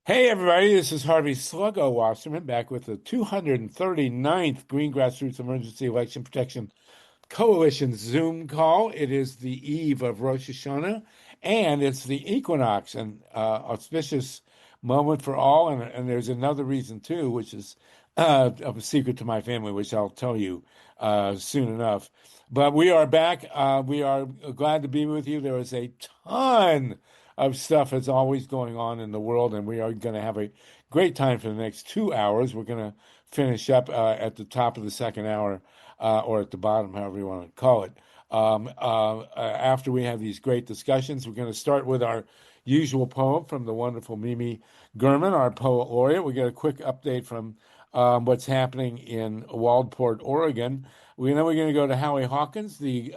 Hey everybody, this is Harvey Sluggo Wasserman back with the 239th Green Grassroots Emergency Election Protection Coalition Zoom call. It is the eve of Rosh Hashanah and it's the equinox, an auspicious moment for all. And there's another reason too, which is a secret to my family, which I'll tell you soon enough. But we are back. We are glad to be with you. There is a ton of stuff that's always going on in the world, and we are going to have a great time for the next 2 hours. We're going to finish up at the top of the second hour, or at the bottom, however you want to call it. After we have these great discussions, we're going to start with our usual poem from the wonderful Mimi Gurman, our poet laureate. We get a quick update from what's happening in Waldport, Oregon. We're going to go to Howie Hawkins, the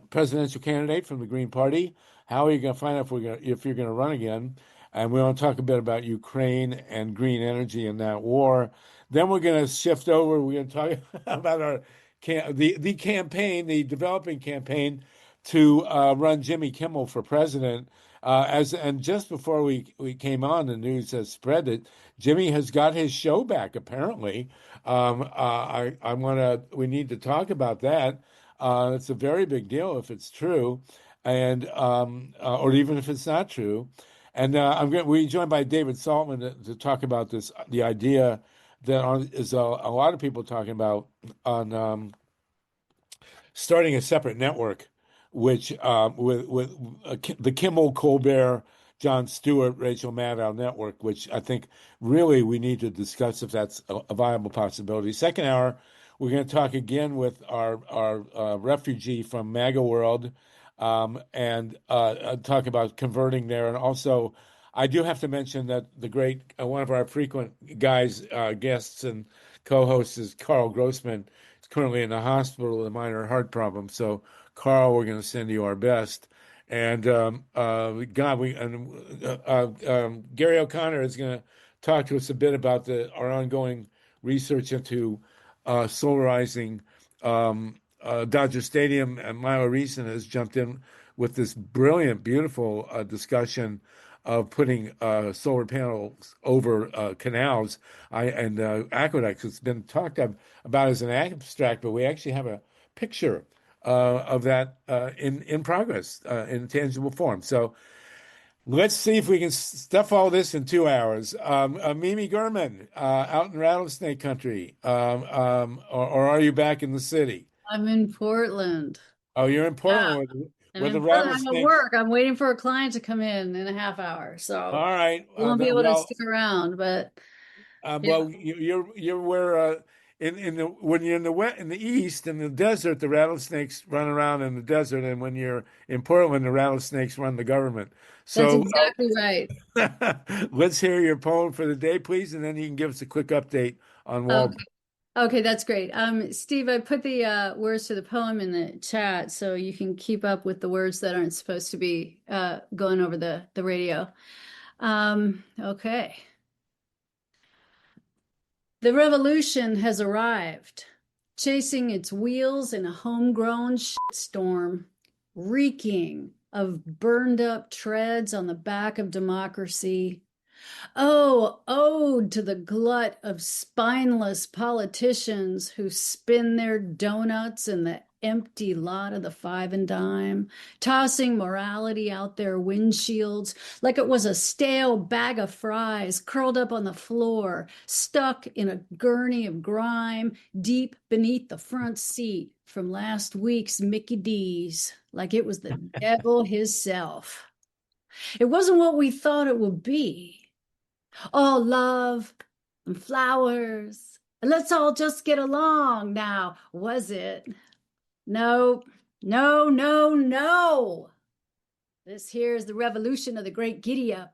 presidential candidate from the Green Party. How are you going to find out if you're going to run again? And we want to talk a bit about Ukraine and green energy in that war. Then we're going to shift over. We're going to talk about the campaign, the developing campaign to run Jimmy Kimmel for president. And just before we came on, the news has spread that Jimmy has got his show back. Apparently, we need to talk about that. It's a very big deal if it's true, and or even if it's not true. And we're joined by David Saltman to talk about this, the idea that is a lot of people talking about on starting a separate network, which with the Kimmel, Colbert, Jon Stewart, Rachel Maddow network, which I think really we need to discuss if that's a viable possibility. Second hour, we're going to talk again with our refugee from MAGA world, and talk about converting there. And also, I do have to mention that the great one of our frequent guests and co-hosts is Carl Grossman. He's currently in the hospital with a minor heart problem. So, Carl, we're going to send you our best. And Gary O'Connor is going to talk to us a bit about our ongoing research into solarizing Dodger Stadium, and MYLA RESON has jumped in with this brilliant, beautiful discussion of putting solar panels over canals and aqueducts. It's been talked about as an abstract, but we actually have a picture of that in progress, in tangible form. So let's see if we can stuff all this in 2 hours. Mimi Gurman, out in rattlesnake country, or are you back in the city? I'm in Portland. Oh, you're in Yeah, Portland I'm where the in Portland. I'm at rattlesnakes. work. I'm waiting for a client to come in a half hour, so All right. we won't be able to stick around. But yeah, Well, you're where in the when you're in the east in the desert, the rattlesnakes run around in the desert, and when you're in Portland, the rattlesnakes run the government. that's So exactly right. let's hear your poem for the day, please, and then you can give us a quick update on Wald. Okay, okay, that's great. Steve, I put the words to the poem in the chat so you can keep up with the words that aren't supposed to be going over the radio. Okay. The revolution has arrived, chasing its wheels in a homegrown shitstorm, reeking of burned up treads on the back of democracy. Oh, ode to the glut of spineless politicians who spin their donuts in the empty lot of the five and dime, tossing morality out their windshields like it was a stale bag of fries curled up on the floor, stuck in a gurney of grime deep beneath the front seat from last week's Mickey D's, like it was the devil himself. It wasn't what we thought it would be. All love and flowers. And let's all just get along now, was it? No, no, no, no. This here is the revolution of the great giddy up.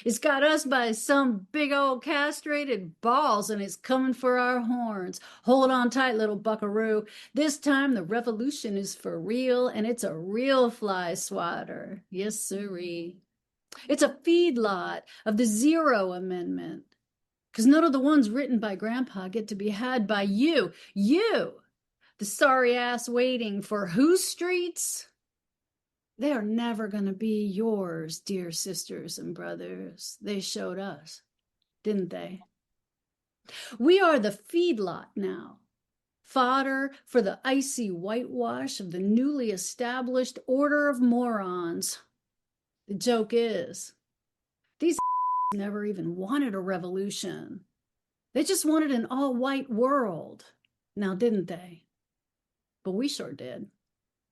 It's got us by some big old castrated balls and it's coming for our horns. Hold on tight, little buckaroo. This time the revolution is for real and it's a real fly swatter. Yes, sirree. It's a feedlot of the Zero Amendment. Because none of the ones written by Grandpa get to be had by you. You, the sorry ass waiting for whose streets? They are never going to be yours, dear sisters and brothers. They showed us, didn't they? We are the feedlot now, fodder for the icy whitewash of the newly established order of morons. The joke is, these never even wanted a revolution. They just wanted an all-white world. Now, didn't they? But we sure did.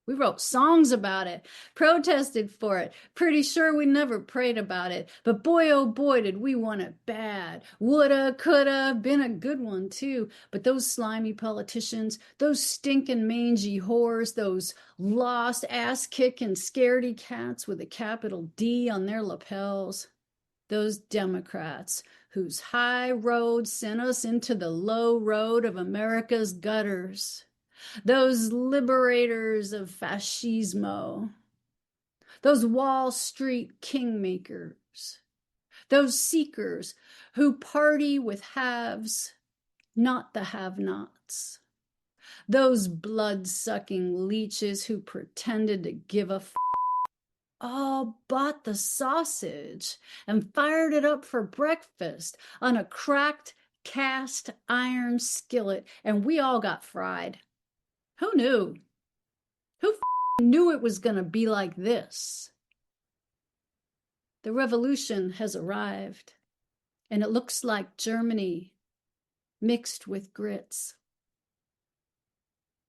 We wrote songs about it, protested for it. Pretty sure we never prayed about it. But boy, oh boy, did we want it bad. Woulda, coulda, been a good one too. But those slimy politicians, those stinking mangy whores, those lost ass-kicking scaredy cats with a capital D on their lapels, those Democrats whose high road sent us into the low road of America's gutters. Those liberators of fascismo, those Wall Street kingmakers, those seekers who party with haves, not the have-nots, those blood-sucking leeches who pretended to give a all bought the sausage and fired it up for breakfast on a cracked cast iron skillet, and we all got fried. Who knew? Who knew it was going to be like this? The revolution has arrived, and it looks like Germany mixed with grits.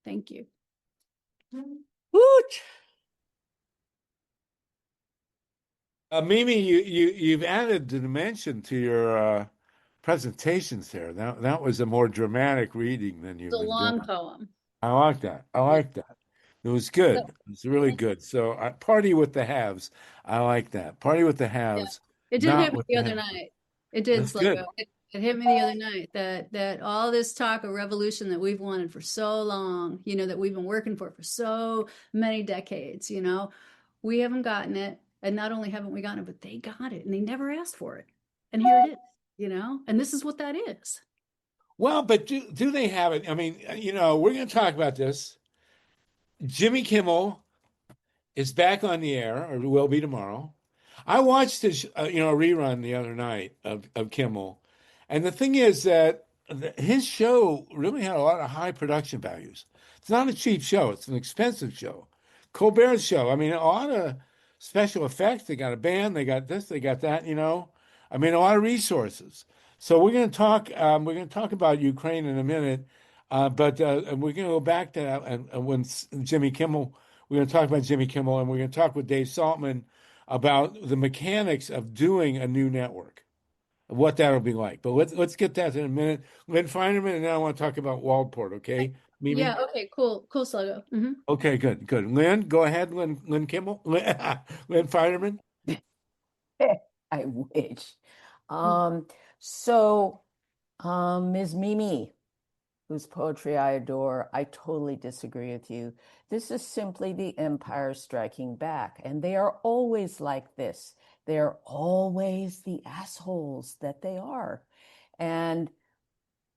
Thank you. Woot! Mimi, you've added the dimension to your presentations there. That was a more dramatic reading than you've It's a been doing. long poem. I like that. I like that. It was good. It was really good. So party with the haves. I like that. Party with the haves, It did not hit me with the the other have. night. It did, That's good. Sluggo. It hit me the other night that all this talk of revolution that we've wanted for so long, that we've been working for so many decades, we haven't gotten it. And not only haven't we gotten it, but they got it and they never asked for it. And here it is, and this is what that is. Well, but do they have it? I mean, we're going to talk about this. Jimmy Kimmel is back on the air, or will be tomorrow. I watched his, rerun the other night of Kimmel, and the thing is that his show really had a lot of high production values. It's not a cheap show; it's an expensive show. Colbert's show, I mean, a lot of special effects. They got a band, they got this, they got that. I mean, a lot of resources. So we're going to talk. We're going to talk about Ukraine in a minute, but we're going to go back to that and when Jimmy Kimmel. We're going to talk about Jimmy Kimmel, and we're going to talk with Dave Saltman about the mechanics of doing a new network, what that'll be like. But let's get that in a minute. Lynn Feinerman, and then I want to talk about Waldport, okay? Mimi? Yeah, okay, cool, Sluggo. Okay, good. Lynn, go ahead, Lynn Kimmel. Lynn Feinerman. I wish. So, Ms. Mimi, whose poetry I adore, I totally disagree with you. This is simply the empire striking back, and they are always like this. They are always the assholes that they are. And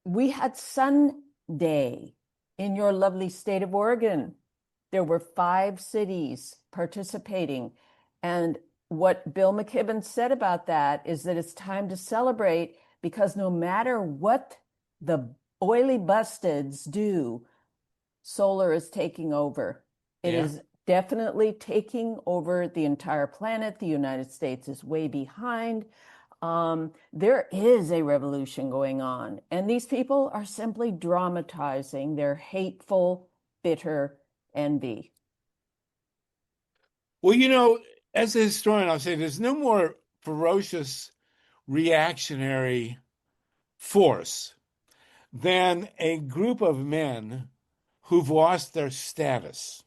we had Sunday in your lovely state of Oregon. There were 5 cities participating. And what Bill McKibben said about that is that it's time to celebrate, because no matter what the oily bustards do, solar is taking over. It is definitely taking over the entire planet. The United States is way behind. There is a revolution going on, and these people are simply dramatizing their hateful, bitter envy. Well, as a historian, I'll say there's no more ferocious reactionary force than a group of men who've lost their status.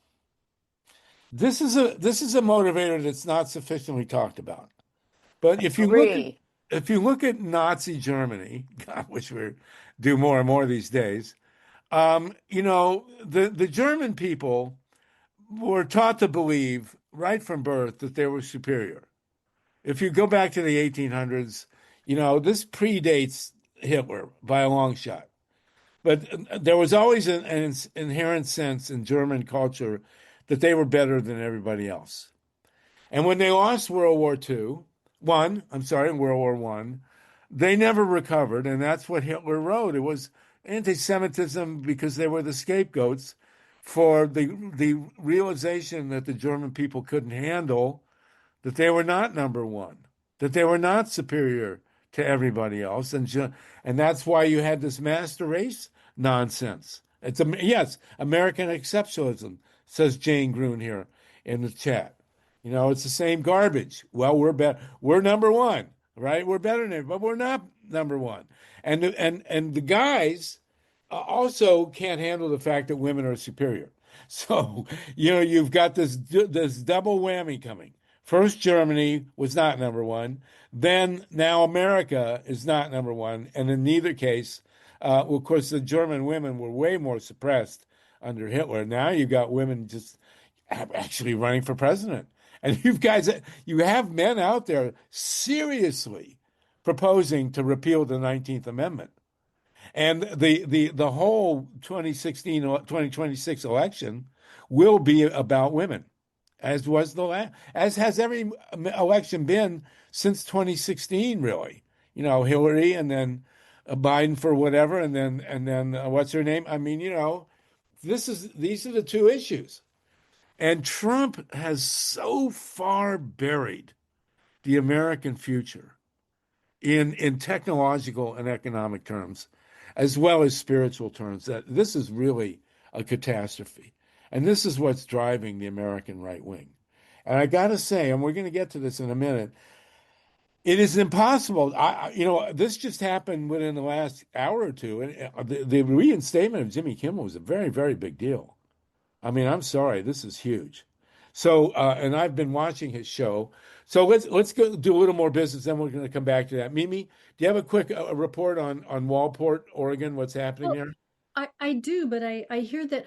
This is a motivator that's not sufficiently talked about. But if you look at Nazi Germany, God, I wish we'd do more and more these days. The German people were taught to believe right from birth that they were superior. If you go back to the 1800s, this predates Hitler by a long shot. But there was always an inherent sense in German culture that they were better than everybody else. And when they lost World War One, they never recovered, and that's what Hitler wrote. It was anti-Semitism because they were the scapegoats for the realization that the German people couldn't handle that they were not number one, that they were not superior to everybody else, and that's why you had this master race nonsense. Yes, American exceptionalism, says Jane Grun here in the chat. It's the same garbage. Well, we're number one, right? We're better than everybody, but we're not number one. And the guys also can't handle the fact that women are superior. So, you've got this double whammy coming. First, Germany was not number one. Then now America is not number one. And in neither case, well, of course, the German women were way more suppressed under Hitler. Now you've got women just actually running for president. And you have men out there seriously proposing to repeal the 19th Amendment. And the whole 2026 election will be about women, as has every election been since 2016, really. Hillary, and then Biden for whatever, and then what's her name? I mean, these are the two issues. And Trump has so far buried the American future in technological and economic terms, as well as spiritual terms, that this is really a catastrophe. And this is what's driving the American right wing. And I got to say, and we're going to get to this in a minute, it is impossible. This just happened within the last hour or two. And the reinstatement of Jimmy Kimmel was a very, very big deal. I mean, I'm sorry, this is huge. So, and I've been watching his show. So let's go do a little more business, then we're going to come back to that. Mimi, do you have a quick report on Waldport, Oregon? What's happening there? I do, but I hear that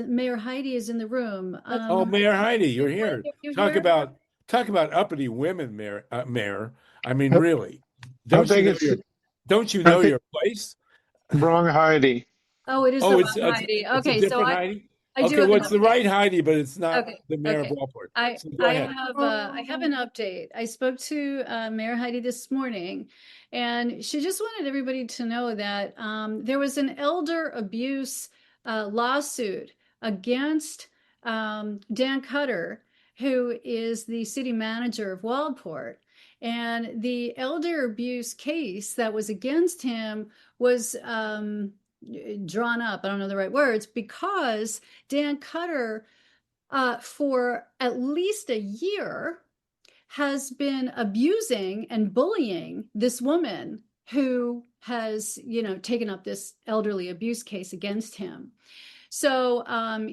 Mayor Heidi is in the room. Oh, Mayor Heidi, you're here. You Talk here? about uppity women, Mayor. I mean, I really. I think it's Don't you I know think your place? wrong Heidi. Oh, it is Oh, the it's wrong Heidi. it's a Okay, so different Heidi? I do Okay, have well, an it's the update. right Heidi, but it's not Okay, the mayor of okay. Waldport. I So go ahead. I have an update. I spoke to Mayor Heidi this morning, and she just wanted everybody to know that there was an elder abuse lawsuit against Dan Cutter, who is the city manager of Waldport. And the elder abuse case that was against him was drawn up, I don't know the right words, because Dan Cutter, for at least a year, has been abusing and bullying this woman who has, taken up this elderly abuse case against him. So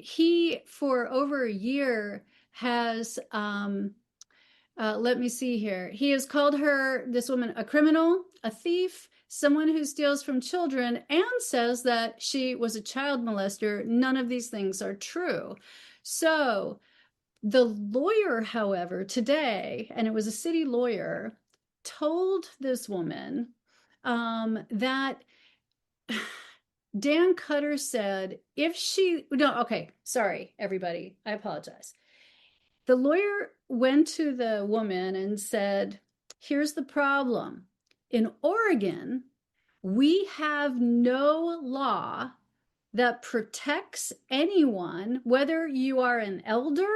he, for over a year, has, let me see here. He has called this woman, a criminal, a thief, someone who steals from children, and says that she was a child molester. None of these things are true. So the lawyer, however, today, and it was a city lawyer, told this woman that Dan Cutter said sorry, everybody, I apologize. The lawyer went to the woman and said, here's the problem. In Oregon, we have no law that protects anyone, whether you are an elder,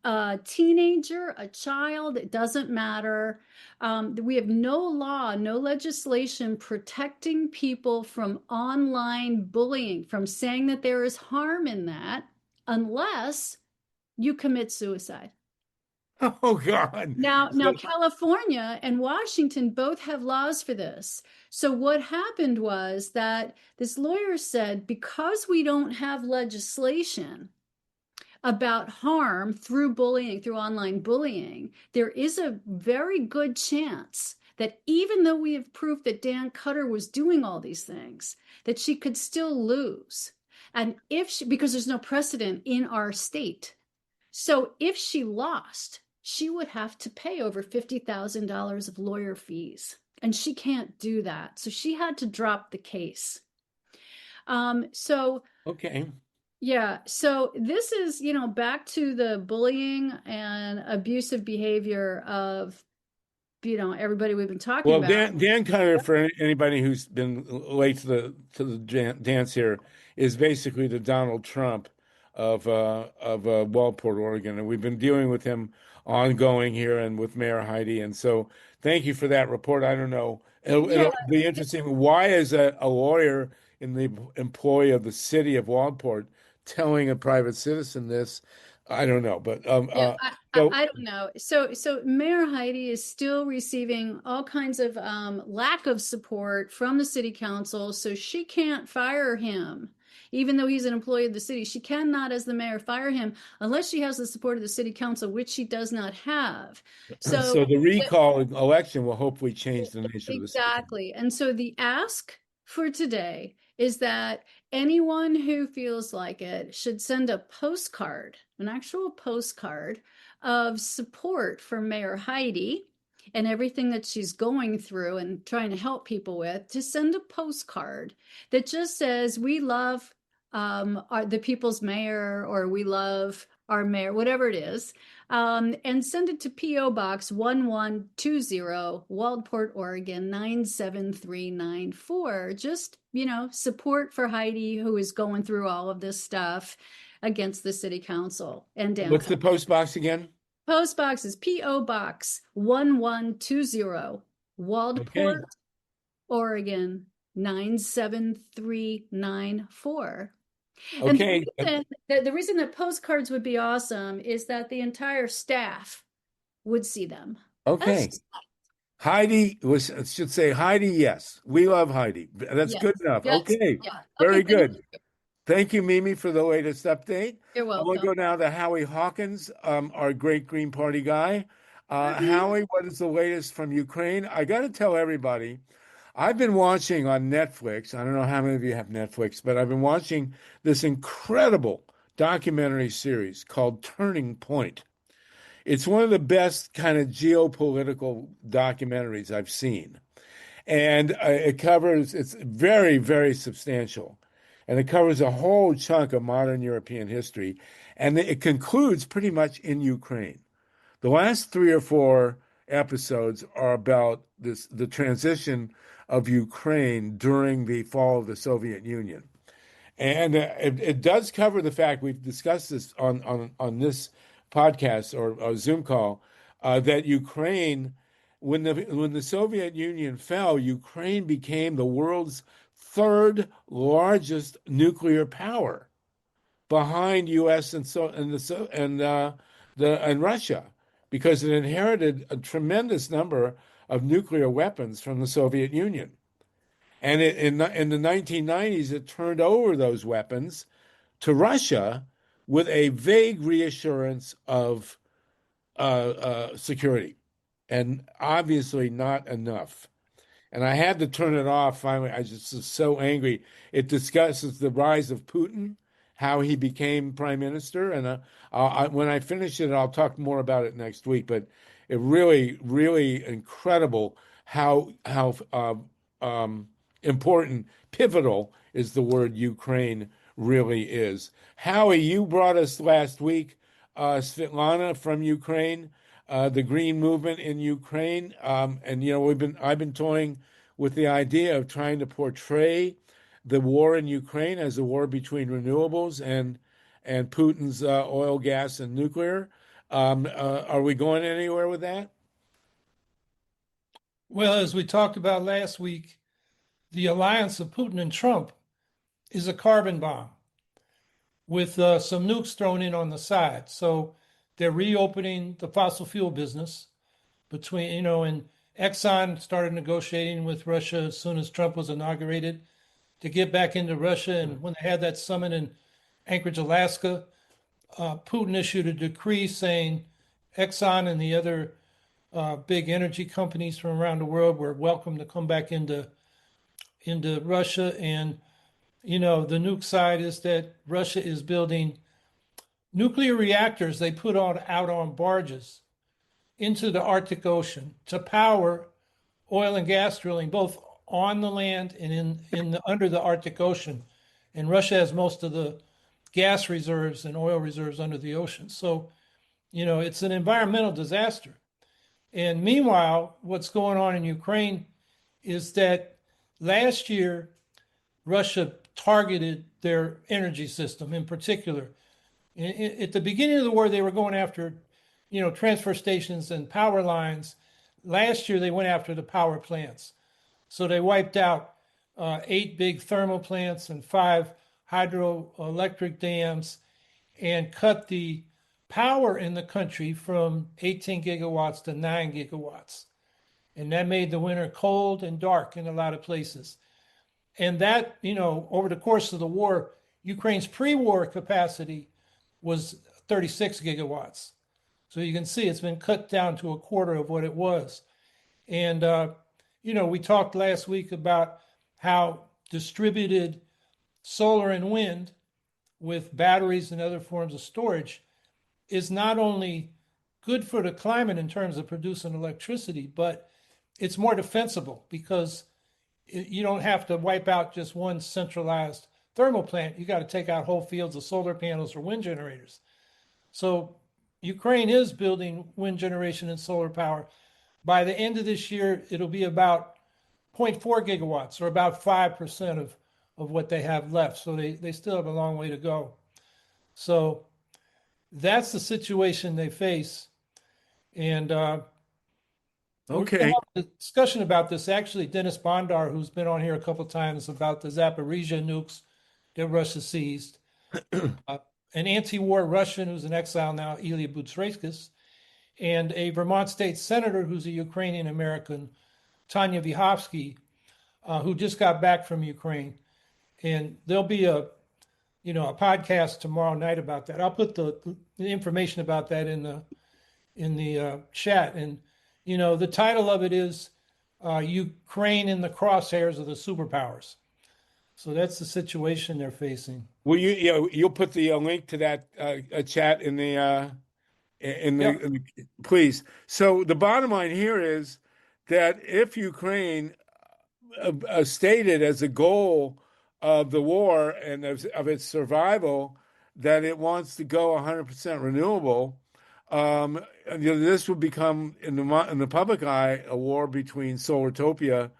a teenager, a child, it doesn't matter. We have no law, no legislation protecting people from online bullying, from saying that there is harm in that, unless you commit suicide. Oh, God. Now, California and Washington both have laws for this. So what happened was that this lawyer said, because we don't have legislation about harm through bullying, through online bullying, there is a very good chance that even though we have proof that Dan Cutter was doing all these things, that she could still lose. And because there's no precedent in our state. So if she lost, she would have to pay over $50,000 of lawyer fees. And she can't do that. So she had to drop the case. Okay. Yeah, so this is, back to the bullying and abusive behavior of, everybody we've been talking Well, about. Dan Cutter, for anybody who's been late to the dance here, is basically the Donald Trump of Waldport, Oregon, and we've been dealing with him ongoing here and with Mayor Heidi. And so, thank you for that report. I don't know. Yeah, It'll be interesting. Why is a lawyer in the employ of the city of Waldport telling a private citizen this? I don't know, but yeah, so I don't know. So Mayor Heidi is still receiving all kinds of lack of support from the city council, so she can't fire him. Even though he's an employee of the city, she cannot, as the mayor, fire him unless she has the support of the city council, which she does not have. So so the recall election will hopefully change the nature of the city. exactly. And so the ask for today is that anyone who feels like it should send a postcard, an actual postcard of support for Mayor Heidi and everything that she's going through and trying to help people with, to send a postcard that just says, we love the people's mayor, or we love our mayor, whatever it is, and send it to P.O. Box 1120, Waldport, Oregon 97394. Just, support for Heidi, who is going through all of this stuff against the city council and Dan. What's the post box again? Post box is P.O. Box 1120, Waldport, Oregon 97394. And Okay. the reason that postcards would be awesome is that the entire staff would see them. Okay. Heidi should say Heidi, yes. We love Heidi. That's Yes. good enough. Yes. Okay. Yeah. Very Okay, good. thank you. Thank you, Mimi, for the latest update. You're I want to welcome. go now to Howie Hawkins, our great Green Party guy. Mhm. Howie, what is the latest from Ukraine? I got to tell everybody, I've been watching on Netflix. I don't know how many of you have Netflix, but I've been watching this incredible documentary series called Turning Point. It's one of the best kind of geopolitical documentaries I've seen. And it's very, very substantial. And it covers a whole chunk of modern European history. And it concludes pretty much in Ukraine. The last three or four episodes are about the transition of Ukraine during the fall of the Soviet Union. And it does cover the fact, we've discussed this on this podcast or Zoom call, that Ukraine, when the Soviet Union fell, Ukraine became the world's third largest nuclear power, behind U.S. and Russia, because it inherited a tremendous number of nuclear weapons from the Soviet Union. And in the 1990s, it turned over those weapons to Russia with a vague reassurance of security, and obviously not enough. And I had to turn it off finally. I just was so angry. It discusses the rise of Putin, how he became prime minister, and when I finish it, I'll talk more about it next week. But it really, really incredible how important, pivotal is the word Ukraine really is. Howie, you brought us last week Svetlana from Ukraine, the Green movement in Ukraine, and I've been toying with the idea of trying to portray the war in Ukraine as a war between renewables and Putin's oil, gas, and nuclear. Are we going anywhere with that? Well, as we talked about last week, the alliance of Putin and Trump is a carbon bomb with some nukes thrown in on the side. So they're reopening the fossil fuel business between, and Exxon started negotiating with Russia as soon as Trump was inaugurated to get back into Russia. And when they had that summit in Anchorage, Alaska, Putin issued a decree saying Exxon and the other big energy companies from around the world were welcome to come back into Russia. And the nuke side is that Russia is building nuclear reactors they put out on barges into the Arctic Ocean to power oil and gas drilling, both on the land and under the Arctic Ocean. And Russia has most of the gas reserves and oil reserves under the ocean. So, it's an environmental disaster. And meanwhile, what's going on in Ukraine is that last year, Russia targeted their energy system in particular. At the beginning of the war, they were going after, transfer stations and power lines. Last year, they went after the power plants. So they wiped out 8 big thermal plants and 5 hydroelectric dams and cut the power in the country from 18 gigawatts to 9 gigawatts. And that made the winter cold and dark in a lot of places. And that, over the course of the war, Ukraine's pre-war capacity was 36 gigawatts. So you can see it's been cut down to a quarter of what it was. And, we talked last week about how distributed solar and wind with batteries and other forms of storage is not only good for the climate in terms of producing electricity, but it's more defensible because you don't have to wipe out just one centralized thermal plant. You got to take out whole fields of solar panels or wind generators. So Ukraine is building wind generation and solar power. By the end of this year, it'll be about 0.4 gigawatts, or about 5% of what they have left. So they still have a long way to go. So that's the situation they face. And we're going to Okay. have a discussion about this. Actually, Dennis Bondar, who's been on here a couple of times, about the Zaporizhia nukes that Russia seized. An anti-war Russian who's in exile now, Ilya Butsrekis, and a Vermont state senator who's a Ukrainian American, Tanya Vyhovsky, who just got back from Ukraine. And there'll be a podcast tomorrow night about that. I'll put the information about that in the chat. And the title of it is Ukraine in the crosshairs of the superpowers. So that's the situation they're facing. Will you'll put the link to that chat in the please. So the bottom line here is that if Ukraine stated as a goal of the war and of its survival that it wants to go 100% renewable, this would become in the public eye a war between Solartopia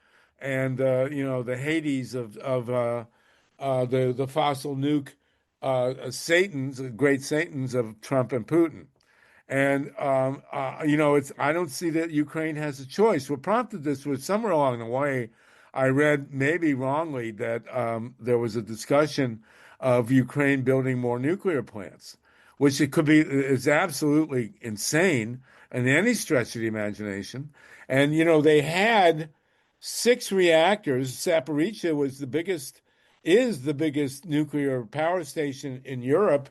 and the Hades of the fossil nuke Satans, the great Satans of Trump and Putin. And I don't see that Ukraine has a choice. What prompted this was somewhere along the way, I read, maybe wrongly, that there was a discussion of Ukraine building more nuclear plants, which is absolutely insane in any stretch of the imagination. And they had 6 reactors. Zaporizhia is the biggest nuclear power station in Europe,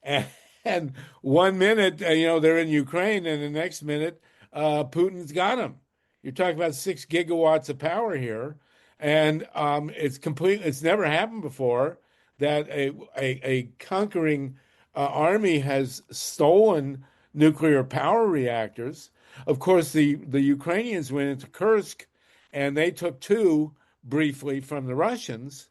and 1 minute they're in Ukraine, and the next minute Putin's got them. You're talking about 6 gigawatts of power here, and it's never happened before that a conquering army has stolen nuclear power reactors. Of course, the Ukrainians went into Kursk, and they took 2 briefly from the Russians.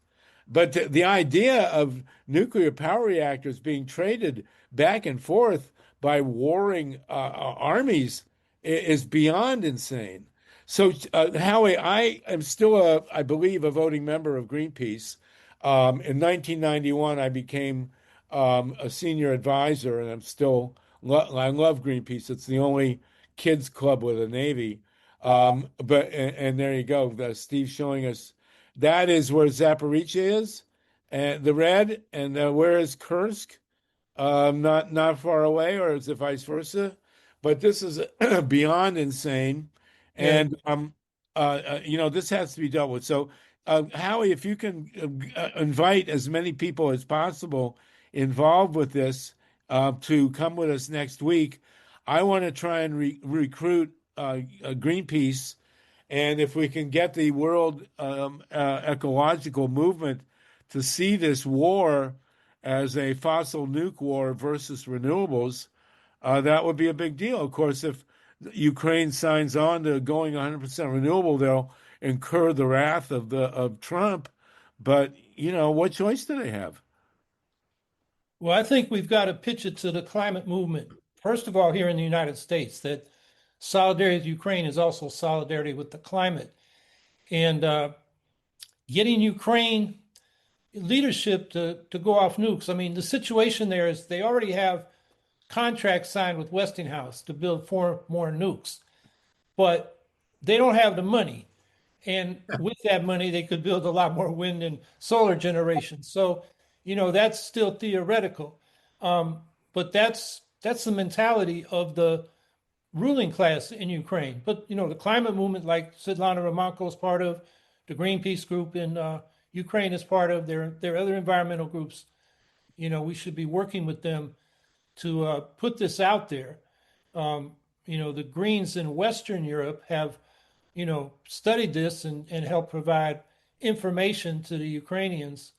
But the idea of nuclear power reactors being traded back and forth by warring armies is beyond insane. So, Howie, I am still, I believe, a voting member of Greenpeace. In 1991, I became a senior advisor, and I love Greenpeace. It's the only kids club with a Navy. And there you go. Steve's showing us that is where Zaporizhia is, and the red, and where is Kursk? Not far away, or is it vice versa? But this is beyond insane, and this has to be dealt with. So, Howie, if you can invite as many people as possible involved with this to come with us next week, I want to try and recruit Greenpeace. And if we can get the world ecological movement to see this war as a fossil nuke war versus renewables, that would be a big deal. Of course, if Ukraine signs on to going 100% renewable, they'll incur the wrath of Trump. But what choice do they have? Well, I think we've got to pitch it to the climate movement. First of all, here in the United States, that solidarity with Ukraine is also solidarity with the climate. And getting Ukraine leadership to go off nukes. I mean, the situation there is they already have contracts signed with Westinghouse to build 4 more nukes, but they don't have the money. And with that money, they could build a lot more wind and solar generation. So, that's still theoretical. But that's the mentality of the ruling class in Ukraine. But, the climate movement, like Svetlana Romanko is part of, the Greenpeace group in Ukraine is part of, there are other environmental groups. We should be working with them to put this out there. The Greens in Western Europe have studied this and helped provide information to the Ukrainians,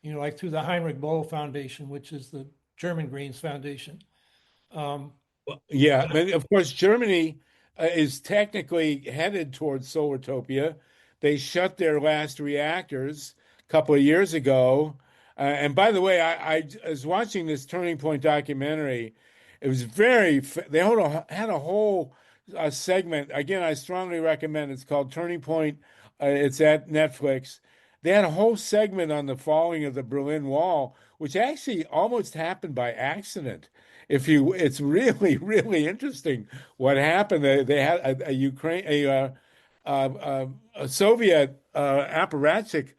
like through the Heinrich Boll Foundation, which is the German Greens Foundation. Yeah, but of course, Germany is technically headed towards Solartopia. They shut their last reactors a couple of years ago. And by the way, I was watching this Turning Point documentary. It was they had a whole segment. Again, I strongly recommend. It's called Turning Point. It's at Netflix. They had a whole segment on the falling of the Berlin Wall, which actually almost happened by accident. It's really, really interesting what happened. They had a Soviet apparatchik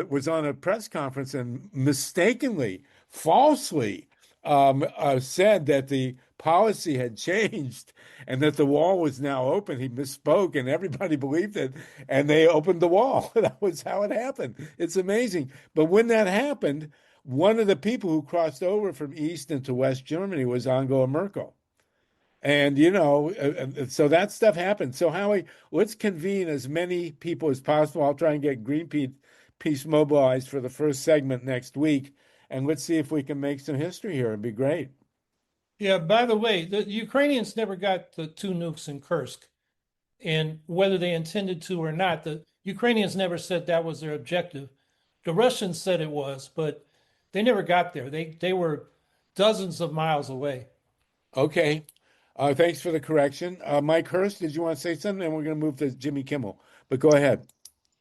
was on a press conference and mistakenly, falsely said that the policy had changed and that the wall was now open. He misspoke and everybody believed it, and they opened the wall. That was how it happened. It's amazing. But when that happened, one of the people who crossed over from East into West Germany was Angela Merkel. And, so that stuff happened. So, Howie, let's convene as many people as possible. I'll try and get Greenpeace mobilized for the first segment next week. And let's see if we can make some history here. It'd be great. Yeah, by the way, the Ukrainians never got the 2 nukes in Kursk. And whether they intended to or not, the Ukrainians never said that was their objective. The Russians said it was, but they never got there. They were dozens of miles away. Okay. Thanks for the correction. Mike Hersh, did you want to say something? And we're going to move to Jimmy Kimmel. But go ahead.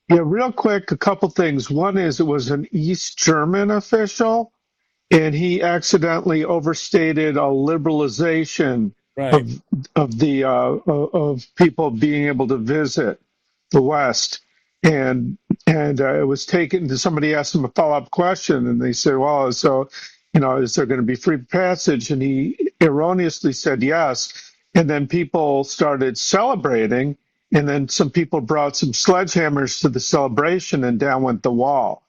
Yeah, real quick, a couple things. One is it was an East German official, and he accidentally overstated a liberalization Right. of people being able to visit the West, and it was taken to somebody asked him a follow-up question, and they said, well, so is there going to be free passage? And he erroneously said yes, and then people started celebrating, and then some people brought some sledgehammers to the celebration, and down went the wall.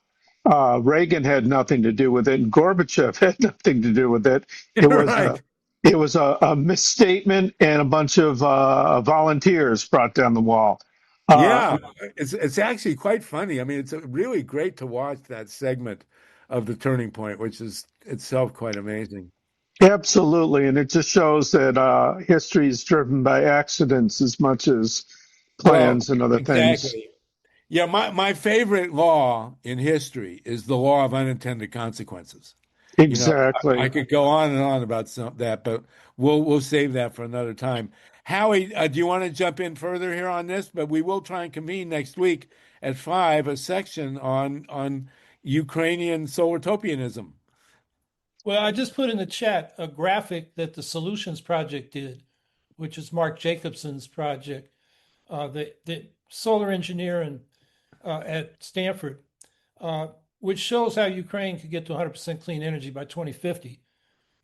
Reagan had nothing to do with it, and Gorbachev had nothing to do with it. It was Right. it was a misstatement, and a bunch of volunteers brought down the wall. Yeah, it's actually quite funny. I mean, it's really great to watch that segment of the Turning Point, which is itself quite amazing. Absolutely, and it just shows that history is driven by accidents as much as plans and other things. Exactly. Yeah, my favorite law in history is the law of unintended consequences. Exactly. I could go on and on about that, but we'll save that for another time. Howie, do you want to jump in further here on this? But we will try and convene next week at 5 a section on Ukrainian solartopianism. Well, I just put in the chat a graphic that the Solutions Project did, which is Mark Jacobson's project, the solar engineer at Stanford, which shows how Ukraine could get to 100% clean energy by 2050.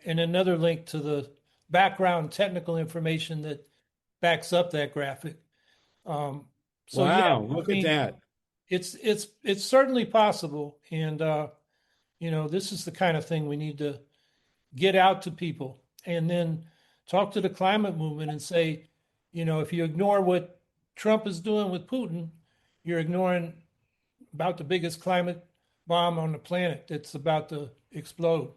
And another link to the background technical information that backs up that graphic. Wow, look at that. It's certainly possible. And, this is the kind of thing we need to get out to people and then talk to the climate movement and say, if you ignore what Trump is doing with Putin, you're ignoring about the biggest climate bomb on the planet that's about to explode.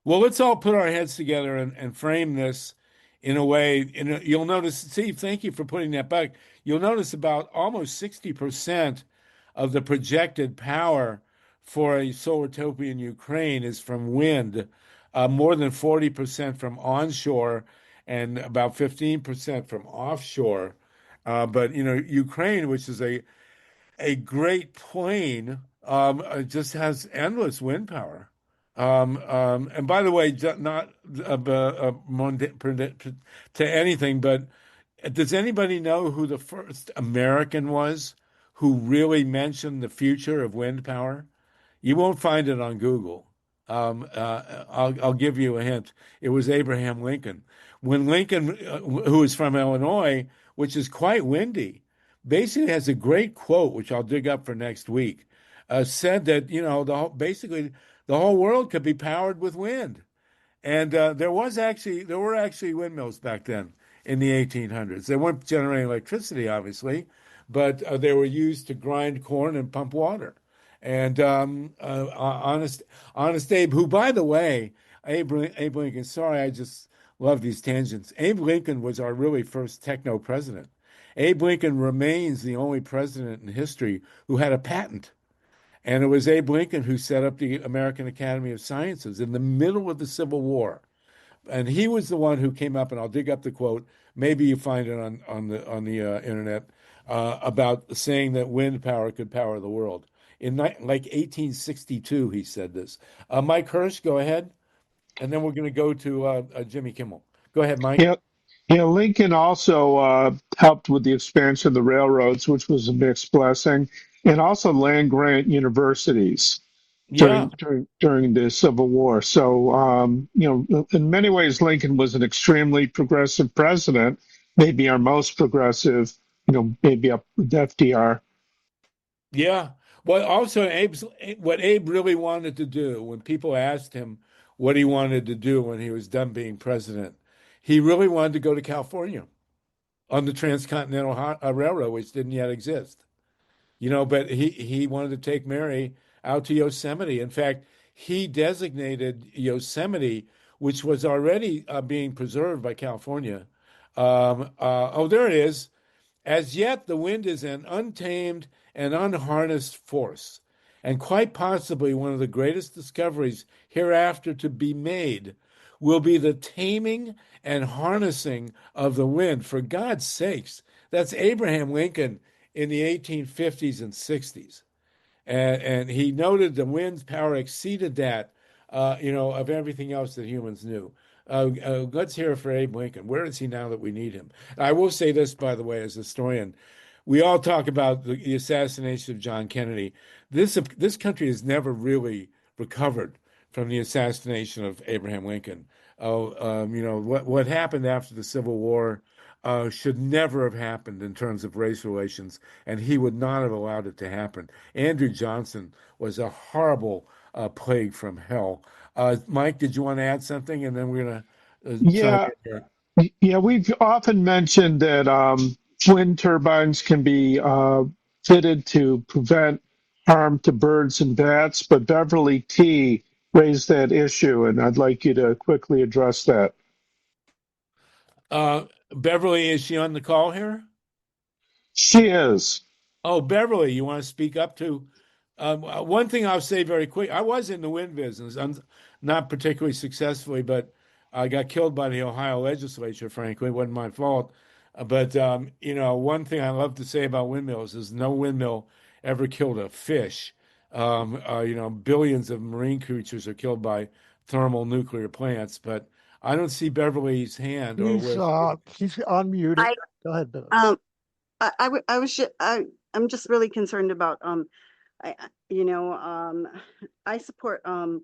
Well, let's all put our heads together and frame this in a way. You'll notice, Steve, thank you for putting that back. You'll notice about almost 60% of the projected power for a solartopia in Ukraine is from wind, more than 40% from onshore and about 15% from offshore. But Ukraine, which is a great plain, just has endless wind power. And by the way, not to anything, but does anybody know who the first American was who really mentioned the future of wind power? You won't find it on Google. I'll give you a hint. It was Abraham Lincoln. When Lincoln, who is from Illinois, which is quite windy, basically has a great quote, which I'll dig up for next week, said that basically the whole world could be powered with wind. And there were actually windmills back then in the 1800s. They weren't generating electricity, obviously, but they were used to grind corn and pump water. And honest Abe, who, by the way, Abe Lincoln, sorry, I just love these tangents. Abe Lincoln was our really first techno president. Abe Lincoln remains the only president in history who had a patent. And it was Abe Lincoln who set up the American Academy of Sciences in the middle of the Civil War. And he was the one who came up, and I'll dig up the quote. Maybe you find it on the internet about saying that wind power could power the world. In 1862, he said this. Mike Hersh, go ahead, and then we're going to go to Jimmy Kimmel. Go ahead, Mike. Yeah, yeah. Lincoln also helped with the expansion of the railroads, which was a mixed blessing, and also land grant universities Yeah, during the Civil War. So, in many ways, Lincoln was an extremely progressive president, maybe our most progressive. Maybe up with FDR. yeah. Well, also, what Abe really wanted to do when people asked him what he wanted to do when he was done being president, he really wanted to go to California on the Transcontinental Railroad, which didn't yet exist. But he wanted to take Mary out to Yosemite. In fact, he designated Yosemite, which was already being preserved by California. Oh, there it is. As yet, the wind is an untamed and unharnessed force, and quite possibly one of the greatest discoveries hereafter to be made will be the taming and harnessing of the wind. For God's sakes, that's Abraham Lincoln in the 1850s and 60s. And he noted the wind's power exceeded that, of everything else that humans knew. Let's hear it for Abe Lincoln. Where is he now that we need him? I will say this, by the way, as a historian, we all talk about the assassination of John Kennedy. This country has never really recovered from the assassination of Abraham Lincoln. What happened after the Civil War should never have happened in terms of race relations, and he would not have allowed it to happen. Andrew Johnson was a horrible plague from hell. Mike, did you want to add something? And then we're going to chime Yeah, in here. yeah. We've often mentioned that wind turbines can be fitted to prevent harm to birds and bats, but Beverly T raised that issue, and I'd like you to quickly address that. Beverly, is she on the call here? She is. Oh, Beverly, you want to speak up to one thing I'll say very quick. I was in the wind business. I'm not particularly successfully, but I got killed by the Ohio legislature, frankly. It wasn't my fault. But one thing I love to say about windmills is no windmill ever killed a fish. Billions of marine creatures are killed by thermal nuclear plants, but I don't see Beverly's hand or He's where. he's unmuted. I Go ahead, Bev. I was just I'm just really concerned about I I support I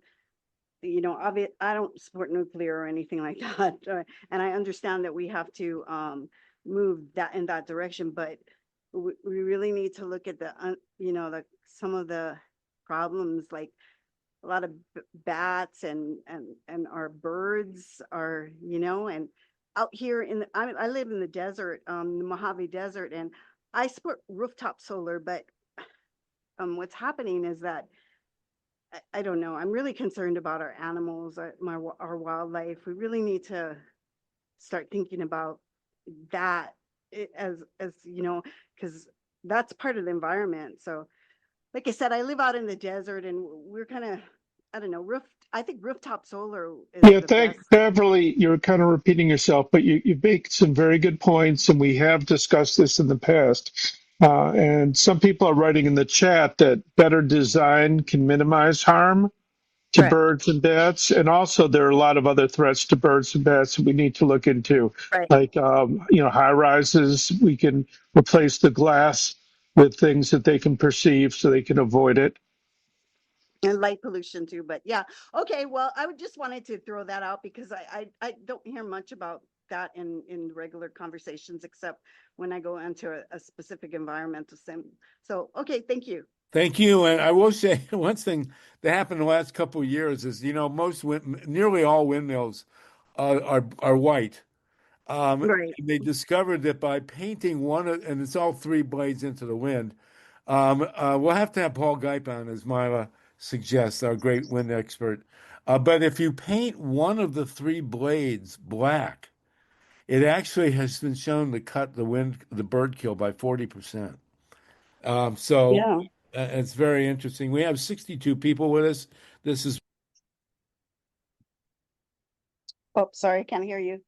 don't support nuclear or anything like that, and I understand that we have to move that in that direction, but we really need to look at some of the problems, like a lot of bats and our birds are, and out here I live in the desert, the Mojave Desert, and I support rooftop solar, but what's happening is that I don't know. I'm really concerned about our animals, our wildlife. We really need to start thinking about that as because that's part of the environment. So like I said, I live out in the desert, and we're kind of, I don't know, I think rooftop solar is Yeah, the best. Beverly, you're kind of repeating yourself, but you make some very good points, and we have discussed this in the past. And some people are writing in the chat that better design can minimize harm to Correct. birds and bats, and also there are a lot of other threats to birds and bats that we need to look into, Right. like high rises. We can replace the glass with things that they can perceive so they can avoid it. And light pollution too, but yeah. Okay, well, I would just wanted to throw that out because I don't hear much about that in regular conversations, except when I go into a specific environmental sim. So, okay, thank you. Thank you. And I will say one thing that happened the last couple of years is, nearly all windmills are white. Right. They discovered that by painting and it's all three blades into the wind. We'll have to have Paul Geip on, as Myla suggests, our great wind expert. But if you paint one of the three blades black, it actually has been shown to cut the bird kill by 40%. So Yeah. it's very interesting. We have 62 people with us. This is Oh, sorry, can't hear you.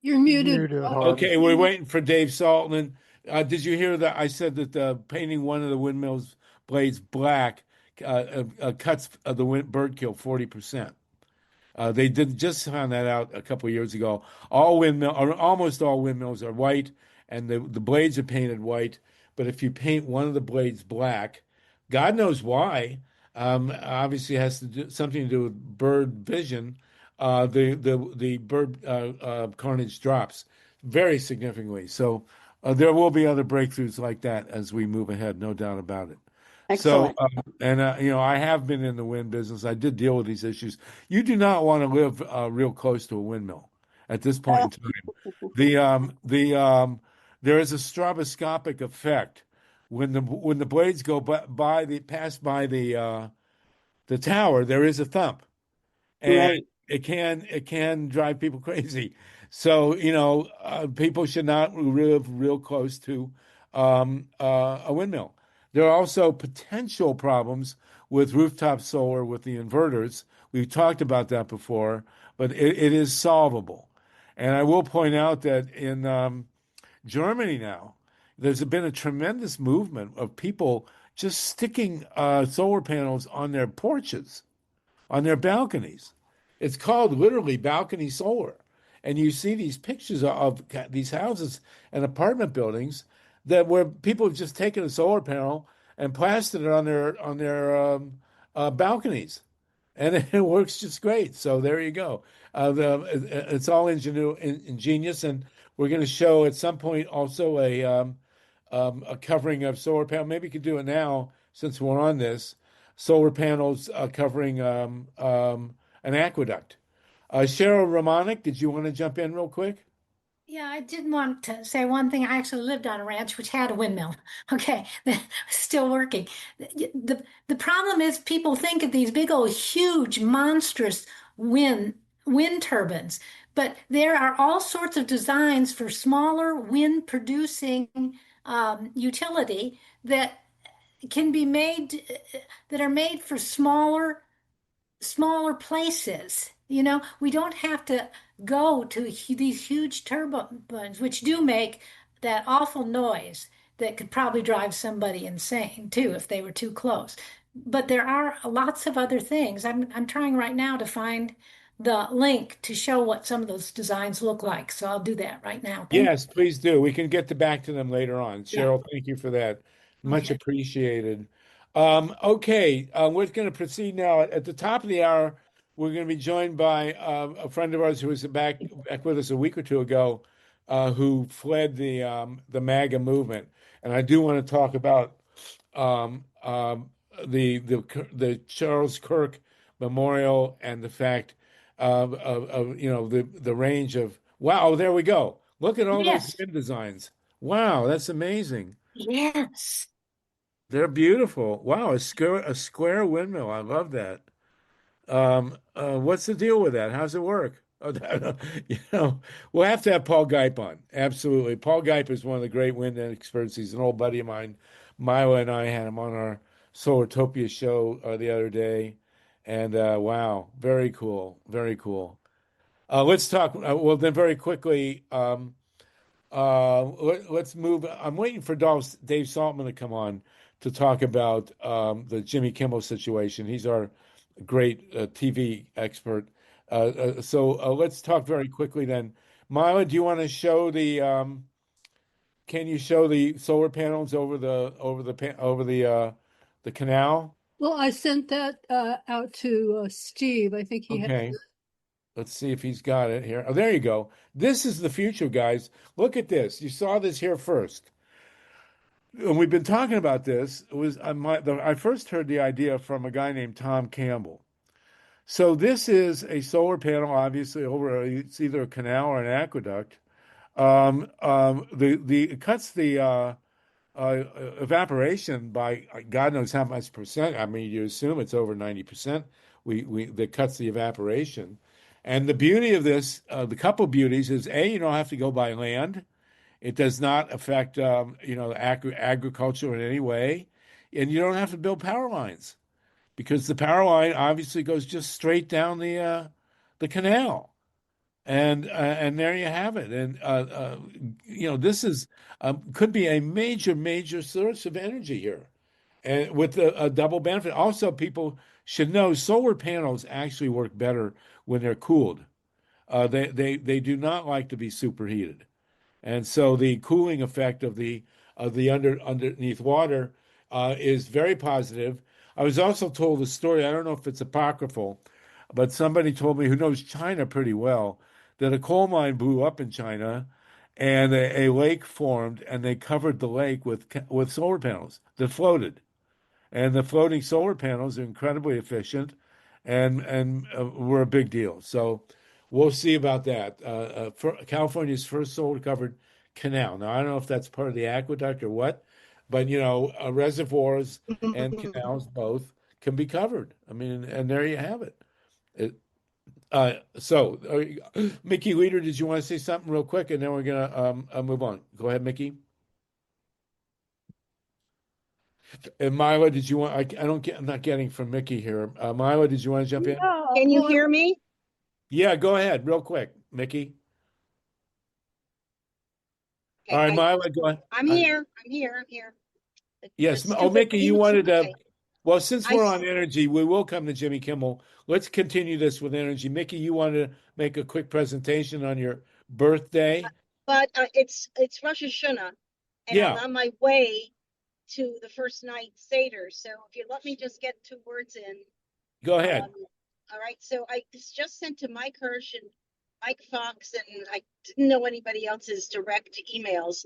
You're muted. okay. We're waiting for Dave Saltman. Did you hear that? I said that painting one of the windmills blades black cuts the bird kill 40%. They just found that out a couple of years ago. Or almost all windmills are white, and the blades are painted white. But if you paint one of the blades black, God knows why. Obviously, it has to do something to do with bird vision. The bird carnage drops very significantly. So there will be other breakthroughs like that as we move ahead, no doubt about it. So, Excellent. I have been in the wind business. I did deal with these issues. You do not want to live real close to a windmill at this point in time. There is a stroboscopic effect when the blades go pass by the tower. There is a thump, and Right. it can drive people crazy. So people should not live real close to a windmill. There are also potential problems with rooftop solar with the inverters. We've talked about that before, but it is solvable. And I will point out that in Germany now, there's been a tremendous movement of people just sticking solar panels on their porches, on their balconies. It's called literally balcony solar. And you see these pictures of these houses and apartment buildings where people have just taken a solar panel and plastered it on their balconies, and it works just great. So there you go. It's all ingenious, and we're going to show at some point also a covering of solar panel. Maybe you could do it now since we're on this. Solar panels covering an aqueduct. Cheryl Romanic, did you want to jump in real quick? Yeah, I did want to say one thing. I actually lived on a ranch which had a windmill. Okay, still working. The problem is people think of these big old huge monstrous wind turbines, but there are all sorts of designs for smaller wind producing utility that can be made that are made for smaller places. We don't have to go to these huge turbines, which do make that awful noise that could probably drive somebody insane too if they were too close. But there are lots of other things. I'm trying right now to find the link to show what some of those designs look like. So I'll do that right now. Yes, please do. We can get back to them later on. Yeah. Cheryl, thank you for that. Much Okay. appreciated. Okay, we're going to proceed now. At the top of the hour, we're going to be joined by a friend of ours who was back with us a week or two ago, who fled the MAGA movement, and I do want to talk about the Charles Kirk Memorial and the fact of the range of wow. There we go. Look at all those Yes. wind designs. Wow, that's amazing. Yes. They're beautiful. Wow, a square windmill. I love that. What's the deal with that? How's it work? Oh, we'll have to have Paul Geip on. Absolutely. Paul Geip is one of the great wind experts. He's an old buddy of mine. Myla and I had him on our Solartopia show the other day, and wow, very cool, very cool. Let's talk. Well, then, very quickly, let's move. I'm waiting for Dave Saltman to come on to talk about the Jimmy Kimmel situation. He's our great TV expert. So let's talk very quickly then. MYLA, do you want to show the? Can you show the solar panels over the canal? Well, I sent that out to Steve. I think he has Okay. it. Let's see if he's got it here. Oh, there you go. This is the future, guys. Look at this. You saw this here first. And we've been talking about this. It was I first heard the idea from a guy named Tom Campbell. So this is a solar panel, obviously it's either a canal or an aqueduct. It cuts the evaporation by God knows how much percent. I mean, you assume it's over 90%. That cuts the evaporation. And the beauty of this, the couple beauties is A, you don't have to go by land. It does not affect, agriculture in any way. And you don't have to build power lines because the power line obviously goes just straight down the canal. And there you have it. And this is could be a major source of energy here, and with a double benefit. Also, people should know solar panels actually work better when they're cooled. They do not like to be superheated, and so the cooling effect of the underneath water is very positive. I was also told a story. I don't know if it's apocryphal, but somebody told me who knows China pretty well that a coal mine blew up in China, and a lake formed, and they covered the lake with solar panels that floated. And the floating solar panels are incredibly efficient, and were a big deal. So we'll see about that. For California's first solar covered canal. Now I don't know if that's part of the aqueduct or what, but reservoirs and canals both can be covered. I mean, and there you have it. Mickey Leader, did you want to say something real quick, and then we're gonna move on? Go ahead, Mickey. And MYLA, did you want? I'm not getting from Mickey here. MYLA, did you want to jump in? Can you hear me? Yeah, go ahead, real quick, Mickey. Okay, All right, MYLA, go ahead. I'm here. I'm here. Yes. The Oh, stupid Mickey, you mute- wanted to. okay. Well, since I we're s- on energy, we will come to Jimmy Kimmel. Let's continue this with energy. Mickey, you wanted to make a quick presentation on your birthday? But it's Rosh Hashanah, and Yeah. I'm on my way to the first night Seder. So if you let me just get 2 words in. Go ahead. All right. So I just sent to Mike Hersh and Mike Fox, and I didn't know anybody else's direct emails.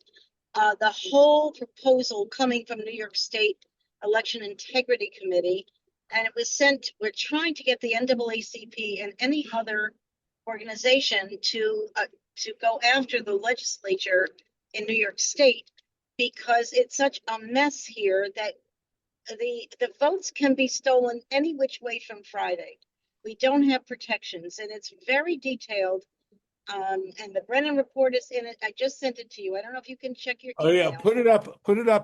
The whole proposal coming from New York State Election Integrity Committee, and it was sent. We're trying to get the NAACP and any other organization to go after the legislature in New York State, because it's such a mess here that the votes can be stolen any which way from Friday. We don't have protections, and it's very detailed. And the Brennan report is in it. I just sent it to you. I don't know if you can check your Oh email. yeah, put it up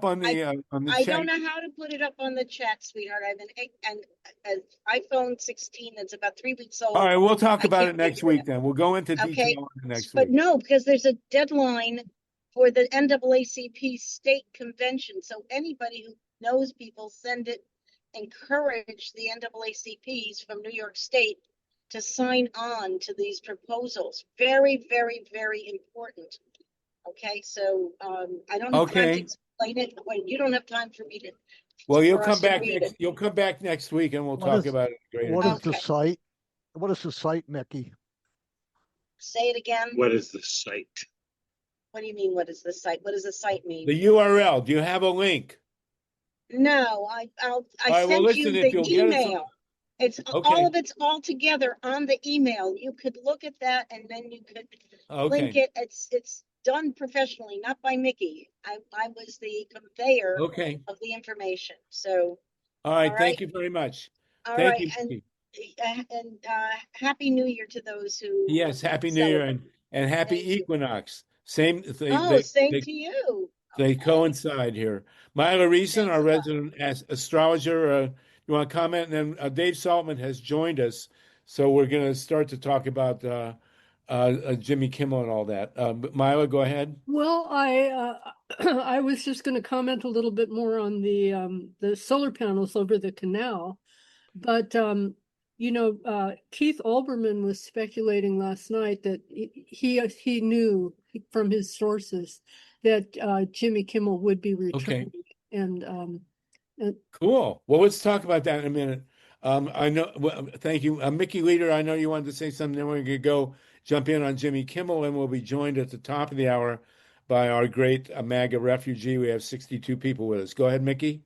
on the I chat. don't know how to put it up on the chat, sweetheart. I have an iPhone 16 that's about 3 weeks old. All right, we'll talk I about can't it next figure it week then. We'll go into Okay, detail on it next But week. no, because there's a deadline for the NAACP state convention. So anybody who knows people, send it. Encourage the NAACPs from New York State to sign on to these proposals. Very, very, very important. Okay, so I don't have time to Okay. explain it. Wait, you don't have time for me to. Well, you'll for come us to back read next. it. You'll come back next week, and we'll What talk is- about it in greater What is detail. the Okay. site? What is the site, Mickey? Say it again. What is the site? What do you mean? What is the site? What does the site mean? The URL. Do you have a link? No, I All right, well, sent listen, you if the you'll get us a- email. It's all Okay. of it's all together on the email. You could look at that and then you could link Okay. it. It's done professionally, not by Mickey. I was the conveyor Okay. of the information. So, All right. All Thank right. you very much. all Thank right, you. and Mickey. Happy New Year to those who Yes. Happy New Year celebrate. and happy Thank you. equinox. Same. Oh, same to you. They coincide here. MYLA RESON, our resident astrologer, you want to comment? And then Dave Saltman has joined us, so we're going to start to talk about Jimmy Kimmel and all that. But MYLA, go ahead. Well, I was just going to comment a little bit more on the solar panels over the canal, but Keith Olbermann was speculating last night that he knew from his sources that Jimmy Kimmel would be returning, and Cool. Well, let's talk about that in a minute. I know. Well, thank you, Mickey Leader. I know you wanted to say something. Then we're going to jump in on Jimmy Kimmel, and we'll be joined at the top of the hour by our great MAGA refugee. We have 62 people with us. Go ahead, Mickey.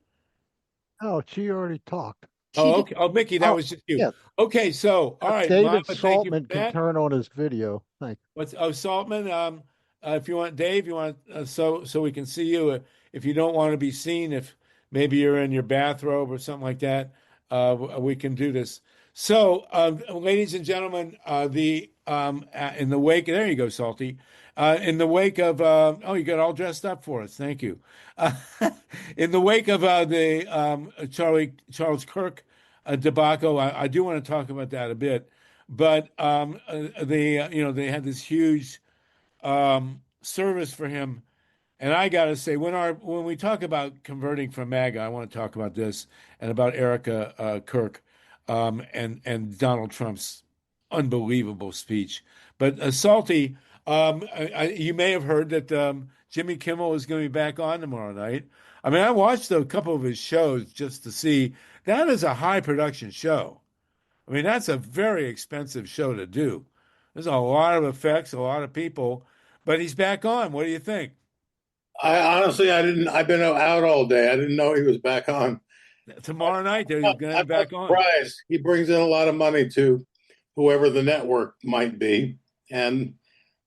Oh, she already talked. Oh, okay. Oh, Mickey, that was just you. Yeah. Okay, so all right, David Mama, thank you for Saltman can that. turn on his video. Thank you. Saltman? If you want, Dave, you want so we can see you. If you don't want to be seen, if maybe you're in your bathrobe or something like that, we can do this. So, ladies and gentlemen, in the wake, there you go, Salty. In the wake of, you got all dressed up for us. Thank you. In the wake of the Charles Kirk debacle, I do want to talk about that a bit. But they had this huge service for him. And I got to say, when we talk about converting from MAGA, I want to talk about this and about Erika Kirk and Donald Trump's unbelievable speech. But Salty, you may have heard that Jimmy Kimmel is going to be back on tomorrow night. I mean, I watched a couple of his shows just to see. That is a high production show. I mean, that's a very expensive show to do. There's a lot of effects, a lot of people, but he's back on. What do you think? I honestly, I've been out all day. I didn't know he was back on. Tomorrow night, they're going to be back on. Surprised. He brings in a lot of money to whoever the network might be. And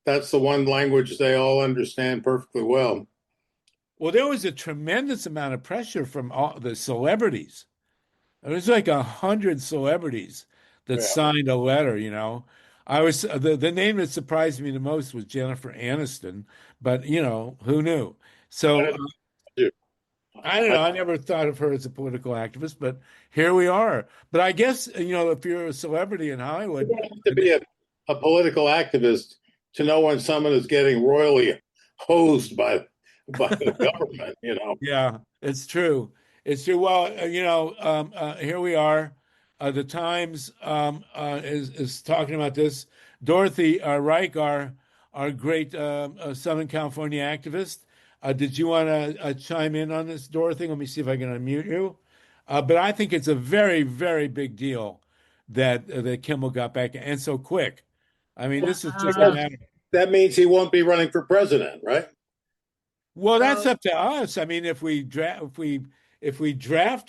that's the one language they all understand perfectly well. Well, there was a tremendous amount of pressure from all the celebrities. It was like 100 celebrities that signed a letter, I was the name that surprised me the most was Jennifer Aniston, but who knew? So I don't know. I never thought of her as a political activist, but here we are. But I guess if you're a celebrity in Hollywood, you have to be a political activist to know when someone is getting royally hosed by the government. Yeah, it's true. It's true. Well, here we are. The Times is talking about this. Dorothy Reich, our great Southern California activist. Did you want to chime in on this, Dorothy? Let me see if I can unmute you. But I think it's a very, very big deal that Kimmel got back and so quick. I mean, this is just a matter. That means he won't be running for president, right? Well, that's up to us. I mean, if we draft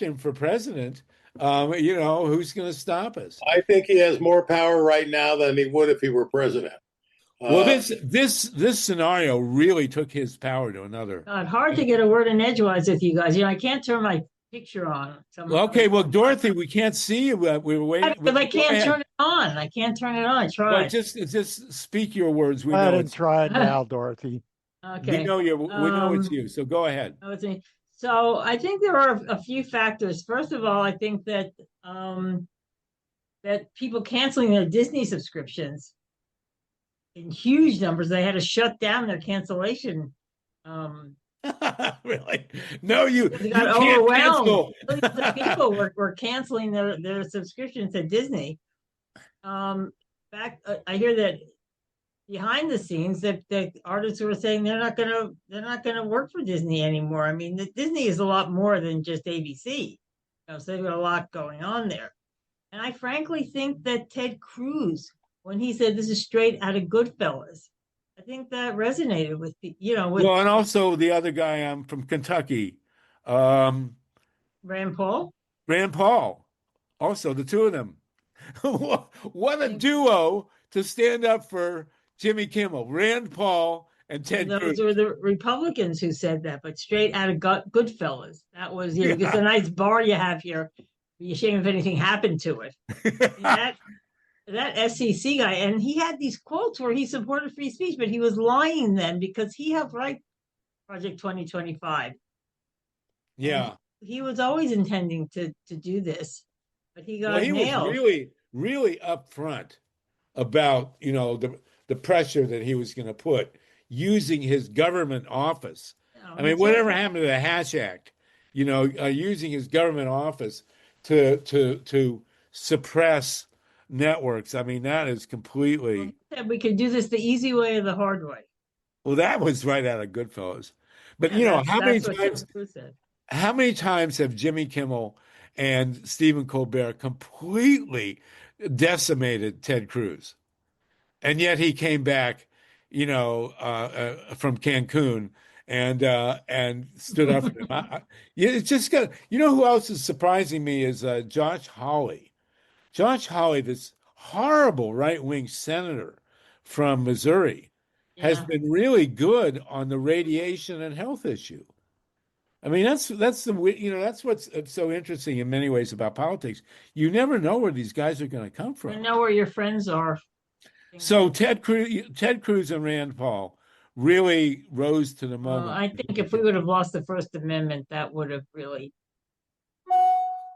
him for president, who's going to stop us? I think he has more power right now than he would if he were president. Well, this scenario really took his power to another. God, hard to get a word in edgewise with you guys. I can't turn my picture on. Okay, well, Dorothy, we can't see you. We were waiting. But I can't turn it on. I can't turn it on. I tried. Well, just speak your words. We know it's try it now, Dorothy. Okay. We know it's you. So go ahead. It's me. So I think there are a few factors. First of all, I think that that people canceling their Disney subscriptions in huge numbers, they had to shut down their cancellation. Really? No, you got overwhelmed. People were canceling their subscriptions to Disney. I hear that behind the scenes that the artists were saying they're not gonna work for Disney anymore. I mean, Disney is a lot more than just ABC. So they've got a lot going on there. And I frankly think that Ted Cruz, when he said this is straight out of Goodfellas, I think that resonated with well, and also the other guy from Kentucky, Rand Paul. Also, the two of them. What a duo to stand up for Jimmy Kimmel, Rand Paul and Ted Cruz. Those were the Republicans who said that, but straight out of Goodfellas. That was it's a nice bar you have here. Be ashamed if anything happened to it. That SEC guy, and he had these quotes where he supported free speech, but he was lying then because he helped write Project 2025. Yeah. And he was always intending to do this, but he got Well, he was nailed. really upfront about, you know, the pressure that he was going to put using his government office. I mean, whatever happened to the Hatch Act, you know, using his government office to suppress networks. I mean, that is completely. We could do this the easy way or the hard way. Well, that was right out of Goodfellas. But you know, how many times have Jimmy Kimmel and Stephen Colbert completely decimated Ted Cruz? And yet he came back, you know, from Cancun and stood up for him. It's just got. You know who else is surprising me is Josh Hawley. Josh Hawley, this horrible right-wing senator from Missouri, has been really good on the radiation and health issue. I mean, that's the, you know, that's what's so interesting in many ways about politics. You never know where these guys are going to come from. You know where your friends are. So Ted Cruz and Rand Paul really rose to the moment. I think if we would have lost the First Amendment, that would have really.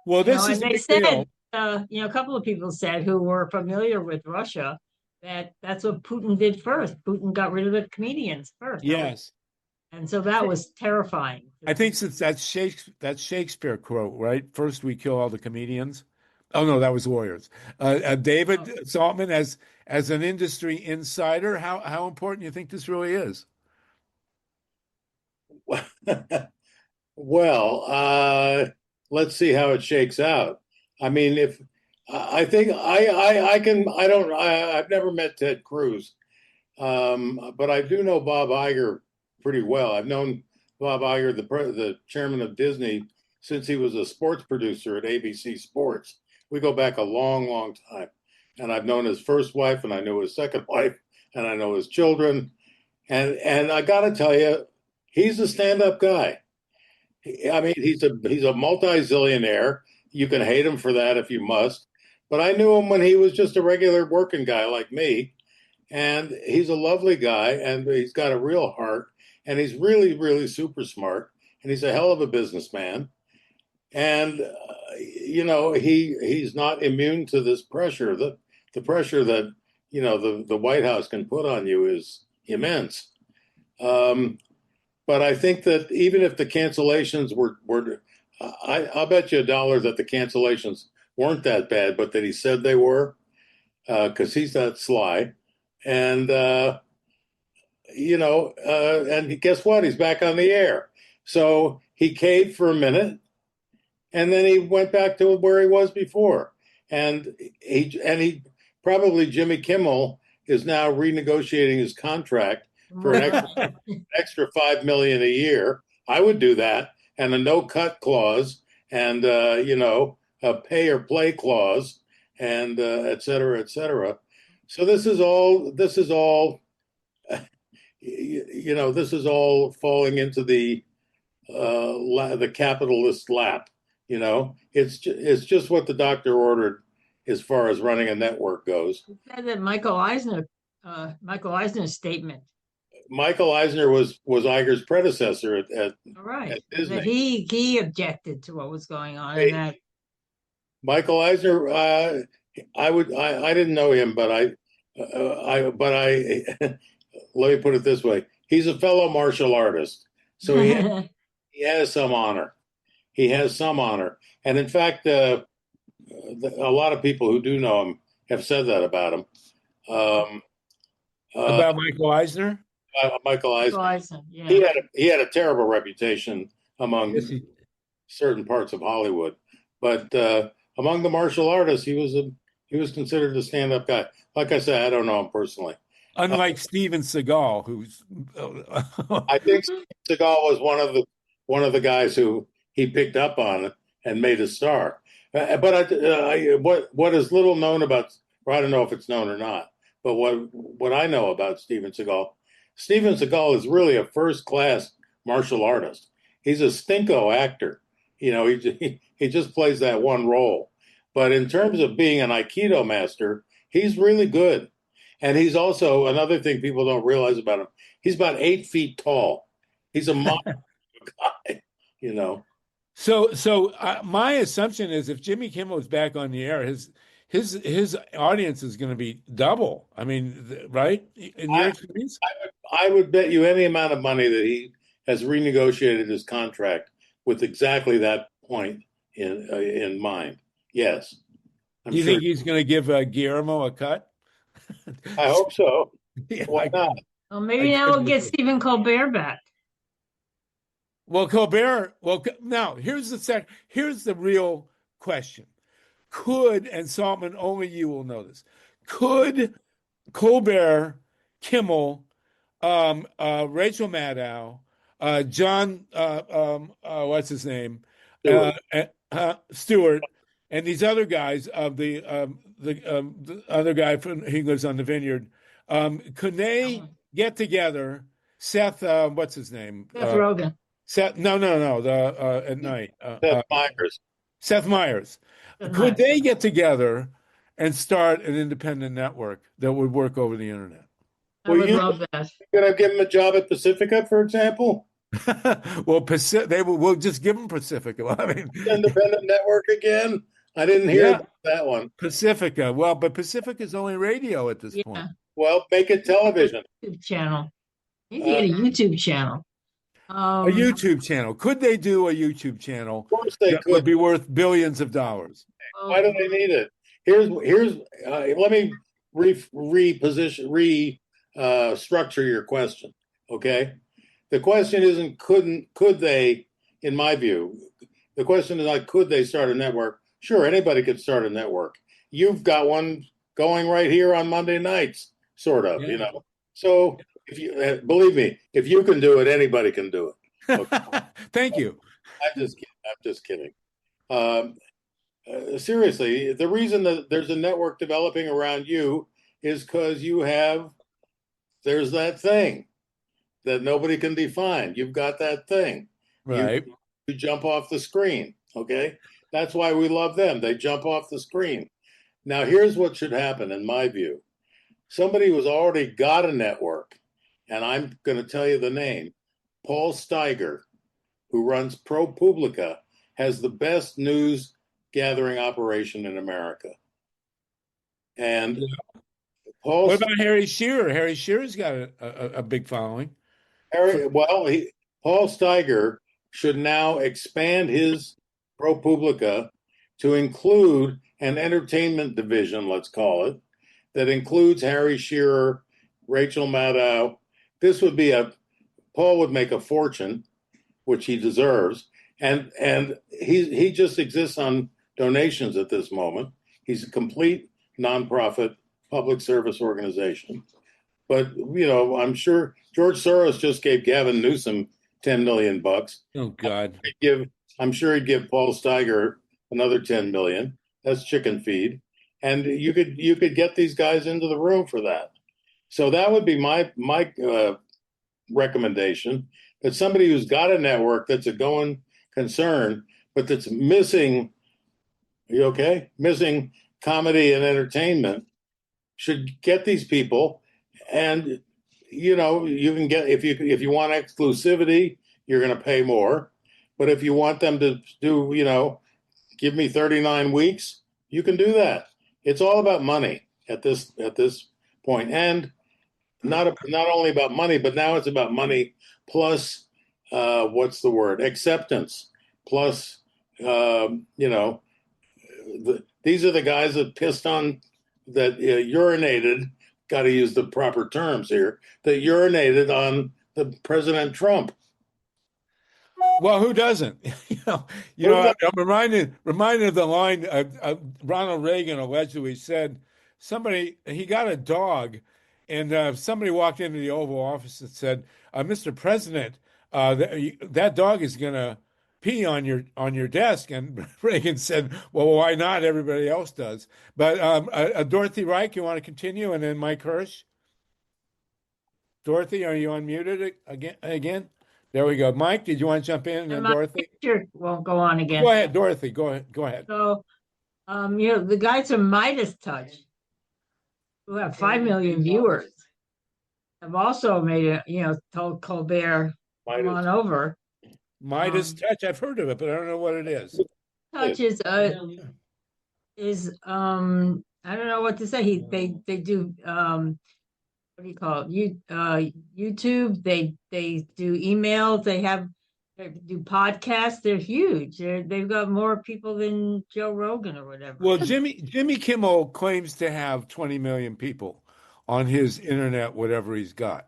Well, this is. And they said, you know, a couple of people said who were familiar with Russia that that's what Putin did first. Putin got rid of the comedians first. Yes. And so that was terrifying. I think since that's Shakespeare quote, right? First we kill all the comedians. Oh no, that was lawyers. David Saltman, as an industry insider, how important do you think this really is? Well, let's see how it shakes out. I mean, if I think I've never met Ted Cruz, but I do know Bob Iger pretty well. I've known Bob Iger, the chairman of Disney, since he was a sports producer at ABC Sports. We go back a long, long time. And I've known his first wife, and I know his second wife, and I know his children. And I got to tell you, he's a stand-up guy. I mean, he's a multi-zillionaire. You can hate him for that if you must. But I knew him when he was just a regular working guy like me. And he's a lovely guy, and he's got a real heart. And he's really, really super smart. And he's a hell of a businessman. And, you know, he's not immune to this pressure. The pressure that, you know, the White House can put on you is immense. But I think that even if the cancellations were I'll bet you $1 that the cancellations weren't that bad, but that he said they were, because he's that sly. And, you know, and guess what? He's back on the air. So he caved for a minute, and then he went back to where he was before. And he probably, Jimmy Kimmel is now renegotiating his contract for an extra $5 million a year. I would do that, and a no cut clause, and you know, a pay or play clause, and et cetera, et cetera. So this is all you know, this is all falling into the capitalist lap. You know, it's just what the doctor ordered as far as running a network goes. He said that Michael Eisner's statement. Michael Eisner was Iger's predecessor at Disney. That he objected to what was going on. And that Michael Eisner, I didn't know him, but I let me put it this way: he's a fellow martial artist, so he has some honor. He has some honor, and in fact, a lot of people who do know him have said that about him. About Michael Eisner. Michael Eisner. Yeah. He had a terrible reputation among certain parts of Hollywood, but among the martial artists, he was considered a stand-up guy. Like I said, I don't know him personally. Unlike Steven Seagal, who's I think Seagal was one of the guys who he picked up on and made a star. But what is little known about, or I don't know if it's known or not, but what I know about Steven Seagal is really a first-class martial artist. He's a stinko actor. You know, he just plays that one role. But in terms of being an Aikido master, he's really good. And he's also, another thing people don't realize about him, he's about 8 feet tall. He's a monster guy, you know. So my assumption is if Jimmy Kimmel is back on the air, his audience is going to be double. I mean, right? In your experience? I would bet you any amount of money that he has renegotiated his contract with exactly that point in mind. Yes. Do you think he's going to give Guillermo a cut? I hope so. Yeah, Why not? Well, maybe now we'll get Stephen Colbert back. Well, Colbert. Well, now here's the real question: could, and Saltman, only you will know this, could Colbert, Kimmel, Rachel Maddow, John, what's his name, Stewart, and these other guys of the other guy he lives on the Vineyard, could they get together? Seth, what's his name? Seth Rogen. Seth, no, the at night. Seth Meyers. Seth Meyers. Could they get together and start an independent network that would work over the internet? I would love that. Could I give him a job at Pacifica, for example? Well, we'll just give them Pacifica. I mean, independent network again. I didn't hear about that one. Pacifica. Well, but Pacifica is only radio at this point. Well, make it television. YouTube channel. Maybe get a YouTube channel. A YouTube channel. Could they do a YouTube channel? Of course they that could. Would be worth billions of dollars. Why do they need it? Here's let me structure your question. Okay, the question isn't could they, in my view, the question is like, could they start a network? Sure, anybody could start a network. You've got one going right here on Monday nights, sort of, you know. So if you believe me, if you can do it, anybody can do it. Okay? Thank you. I'm just kidding. Seriously, the reason that there's a network developing around you is because there's that thing that nobody can define. You've got that thing. Right. You jump off the screen. Okay. That's why we love them. They jump off the screen. Now, here's what should happen, in my view. Somebody who's already got a network, and I'm going to tell you the name, Paul Steiger, who runs ProPublica, has the best news gathering operation in America. And what about Harry Shearer? Harry Shearer's got a big following. Paul Steiger should now expand his ProPublica to include an entertainment division, let's call it, that includes Harry Shearer, Rachel Maddow. Paul would make a fortune, which he deserves, and he just exists on donations at this moment. He's a complete nonprofit public service organization. But, you know, I'm sure George Soros just gave Gavin Newsom $10 million. Oh, God. I'm sure he'd give Paul Steiger another $10 million. That's chicken feed. And you could get these guys into the room for that. So that would be my recommendation, that somebody who's got a network that's a going concern, but that's missing, missing comedy and entertainment, should get these people. And, you know, you can get, if you want exclusivity, you're going to pay more. But if you want them to do, you know, give me 39 weeks, you can do that. It's all about money at this point. And not only about money, but now it's about money plus, acceptance. Plus, you know, these are the guys that pissed on, that urinated, got to use the proper terms here, that urinated on the President Trump. Well, who doesn't? I'm reminded of the line Ronald Reagan allegedly said. He got a dog, and somebody walked into the Oval Office and said, "Mr. President, that dog is going to pee on your desk." And Reagan said, "Well, why not? Everybody else does." But Dorothy Reich, you want to continue, and then Mike Hersh. Dorothy, are you unmuted again? There we go. Mike, did you want to jump in? And then Dorothy? Sure. Won't go on again. Go ahead, Dorothy. Go ahead. So, you know, the guys from Meidas Touch, who have 5 million viewers, have also made told Colbert, come on over. Meidas Touch, I've heard of it, but I don't know what it is. Touch is I don't know what to say. They do what do you call it? YouTube. They do emails. They do podcasts. They're huge. They've got more people than Joe Rogan or whatever. Well, Jimmy Kimmel claims to have 20 million people on his internet, whatever he's got.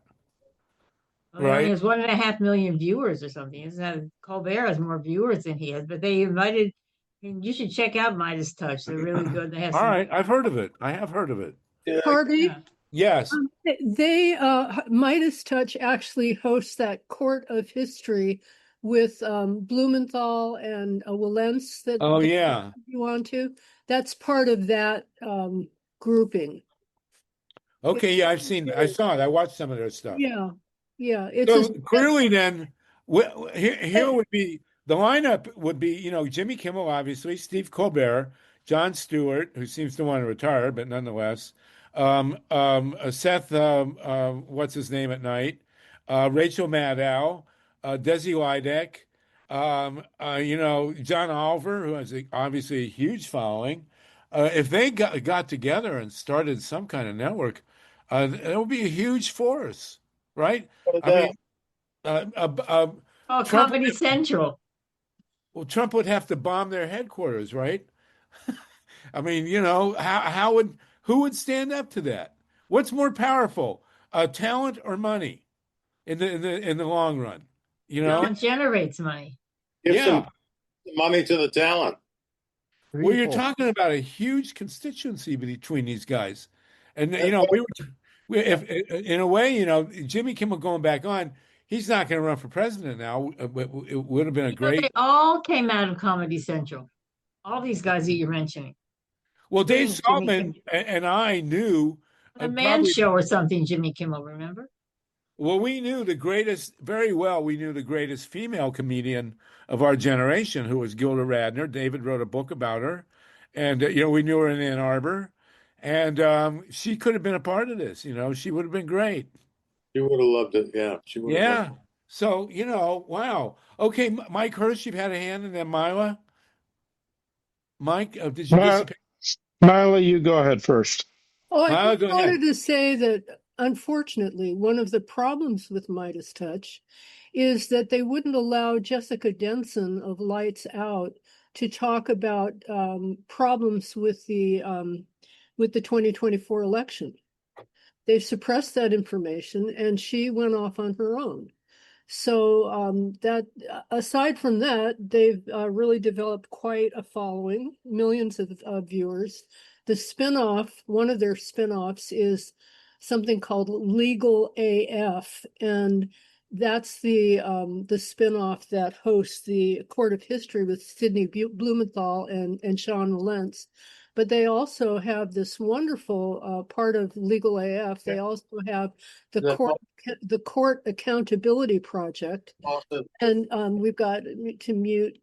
Well, he only has 1.5 million viewers or something. Colbert has more viewers than he has, but they invited. I mean, you should check out Meidas Touch. They're really good. They have All right, I've heard of it. I have heard of it. Harvey, Yes. they Meidas Touch actually hosts that Court of History with Blumenthal and Wilentz that you want to. That's part of that grouping. Okay, yeah, I saw it. I watched some of their stuff. Yeah. So clearly then, here would be, the lineup would be, Jimmy Kimmel, obviously, Steve Colbert, Jon Stewart, who seems to want to retire, but nonetheless, Seth, what's his name at night, Rachel Maddow, Desi Lydek, John Oliver, who has obviously a huge following. If they got together and started some kind of network, it would be a huge force, right? I mean, Comedy Central. Well, Trump would have to bomb their headquarters, right? I mean, who would stand up to that? What's more powerful, talent or money, in the long run? Talent generates money. Give some money to the talent. Well, you're talking about a huge constituency between these guys, and in a way, Jimmy Kimmel going back on, he's not going to run for president now. It would have been a great. They all came out of Comedy Central. All these guys that you're mentioning. Well, Dave Saltman and I knew a Man Show or something. Jimmy Kimmel, remember? Well, we knew the greatest female comedian of our generation, who was Gilda Radner. David wrote a book about her, and we knew her in Ann Arbor, and she could have been a part of this. She would have been great. She would have loved it. Yeah, she would. Yeah. So wow. Okay, Mike Hersh, you've had a hand in that, MYLA. Mike, did you disappear? MYLA, you go ahead first. I wanted to say that, unfortunately, one of the problems with Meidas Touch is that they wouldn't allow Jessica Denson of Lights Out to talk about problems with the 2024 election. They've suppressed that information, and she went off on her own. So that aside from that, they've really developed quite a following, millions of viewers. The spinoff, one of their spinoffs, is something called Legal AF, and that's the spinoff that hosts the Court of History with Sidney Blumenthal and Sean Wilentz. But they also have this wonderful part of Legal AF. They also have the Court Accountability Project, and we've got to mute.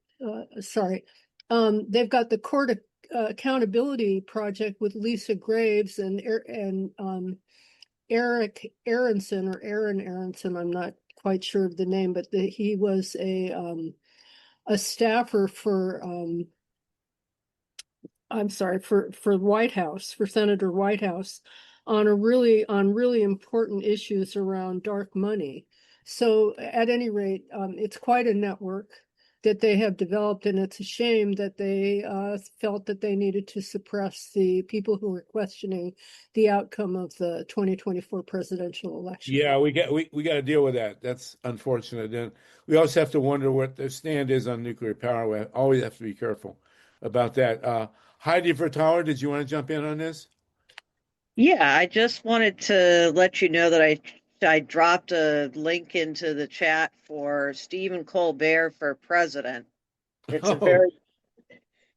Sorry, they've got the Court Accountability Project with Lisa Graves and Eric Aronson or Aaron Aronson. I'm not quite sure of the name, but he was a staffer for. For White House, for Senator Whitehouse, on really important issues around dark money. So at any rate, it's quite a network that they have developed, and it's a shame that they felt that they needed to suppress the people who were questioning the outcome of the 2024 presidential election. Yeah, we got to deal with that. That's unfortunate. And we also have to wonder what their stand is on nuclear power. We always have to be careful about that. Heidi Verthaler, did you want to jump in on this? Yeah, I just wanted to let you know that I dropped a link into the chat for Stephen Colbert for president. It's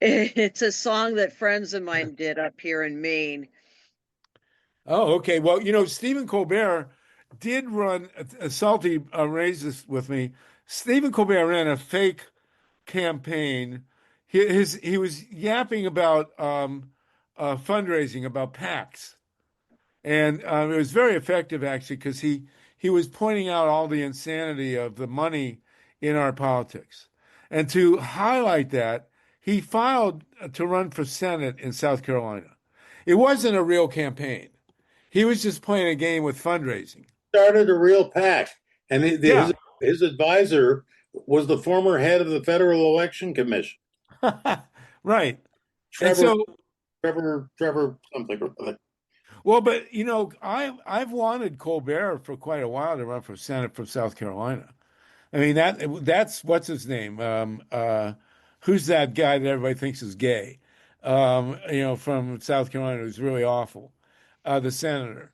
it's a song that friends of mine did up here in Maine. Oh, okay. Well, Stephen Colbert did run. Salty raised this with me. Stephen Colbert ran a fake campaign. He was yapping about fundraising, about PACs, and it was very effective actually, because he he was pointing out all the insanity of the money in our politics. And to highlight that, he filed to run for Senate in South Carolina. It wasn't a real campaign. He was just playing a game with fundraising. Started a real PAC, and Yeah. his advisor was the former head of the Federal Election Commission. Right. Trevor something or other. Well, but you know, I've wanted Colbert for quite a while to run for Senate from South Carolina. I mean that's what's his name? Who's that guy that everybody thinks is gay? You know, from South Carolina, who's really awful. The senator.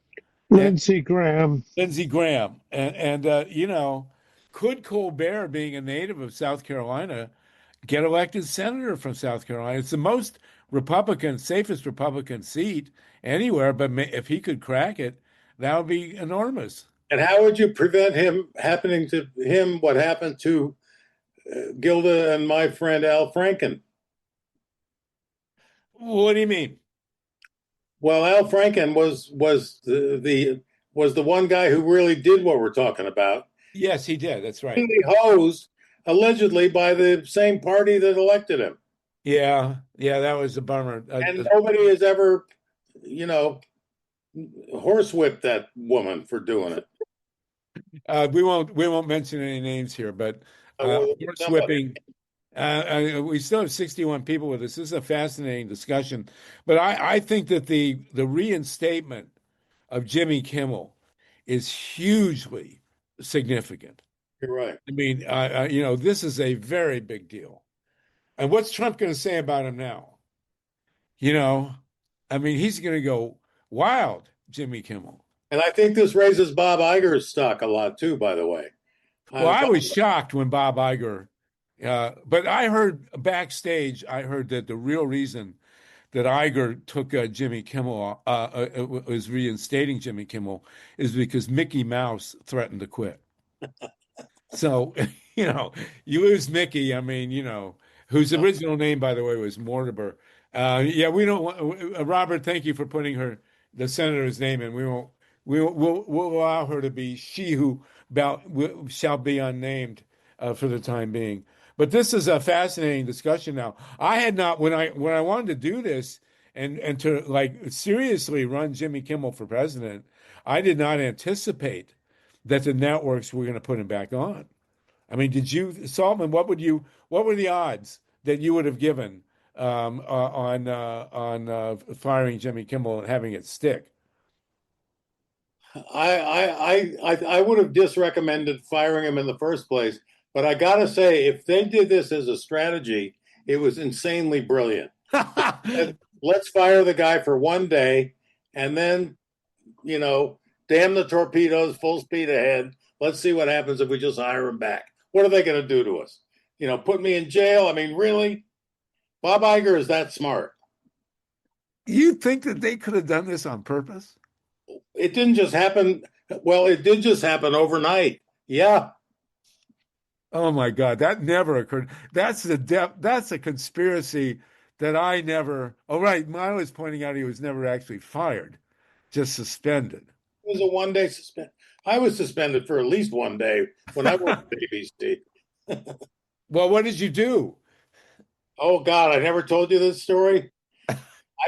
Lindsey Graham. Lindsey Graham. And you know, could Colbert, being a native of South Carolina, get elected senator from South Carolina? It's the most Republican, safest Republican seat anywhere, but if he could crack it, that would be enormous. And how would you prevent happening to him what happened to Gilda and my friend Al Franken? What do you mean? Well, Al Franken was the one guy who really did what we're talking about. Yes, he did. That's right. He hosed allegedly by the same party that elected him. Yeah, that was a bummer. And nobody has ever, you know, horsewhipped that woman for doing it. We won't mention any names here, but horsewhipping. We still have 61 people with us. This is a fascinating discussion, but I think that the reinstatement of Jimmy Kimmel is hugely significant. You're right. I mean, you know, this is a very big deal. And what's Trump going to say about him now? You know, I mean, he's going to go wild, Jimmy Kimmel. And I think this raises Bob Iger's stock a lot too, by the way. Well, I was shocked when Bob Iger, but I heard backstage, that the real reason that Eiger took Jimmy Kimmel, was reinstating Jimmy Kimmel, is because Mickey Mouse threatened to quit. So, you know, you lose Mickey, I mean, you know, whose original name, by the way, was Mortimer. Yeah, we don't want, Robert, thank you for putting the senator's name in. We'll allow her to be she who shall be unnamed for the time being. But this is a fascinating discussion now. I had not, when I wanted to do this and to like seriously run Jimmy Kimmel for president, I did not anticipate that the networks were going to put him back on. I mean, did you, Saltman, what were the odds that you would have given on firing Jimmy Kimmel and having it stick? I would have disrecommended firing him in the first place, but I gotta say, if they did this as a strategy, it was insanely brilliant. Let's fire the guy for one day, and then, you know, damn the torpedoes, full speed ahead. Let's see what happens if we just hire him back. What are they going to do to us? You know, put me in jail? I mean, really? Bob Iger is that smart. You think that they could have done this on purpose? It didn't just happen. Well, it did just happen overnight. Yeah. Oh my God, that never occurred. That's a conspiracy that I never. Oh, right. Milo is pointing out he was never actually fired, just suspended. It was a one-day suspend. I was suspended for at least one day when I worked at ABC. Well, what did you do? Oh God, I never told you this story.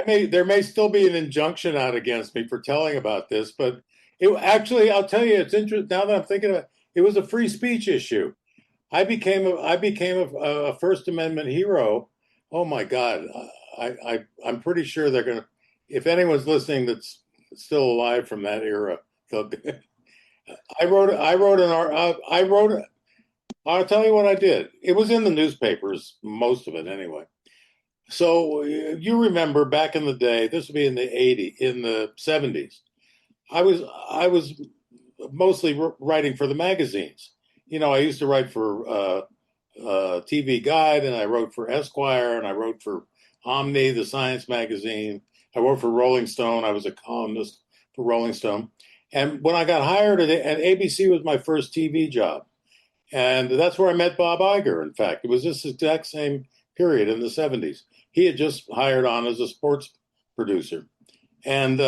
There may still be an injunction out against me for telling about this, but I'll tell you, it's interesting now that I'm thinking about it. It was a free speech issue. I became a First Amendment hero. Oh my God, I'm pretty sure they're gonna. If anyone's listening that's still alive from that era, I'll tell you what I did. It was in the newspapers, most of it anyway. So you remember back in the day, this would be in the 70s. I was mostly writing for the magazines. You know, I used to write for TV Guide, and I wrote for Esquire, and I wrote for Omni, the science magazine. I wrote for Rolling Stone. I was a columnist for Rolling Stone. And when I got hired at ABC was my first TV job. And that's where I met Bob Iger, in fact. It was this exact same period in the 70s. He had just hired on as a sports producer. And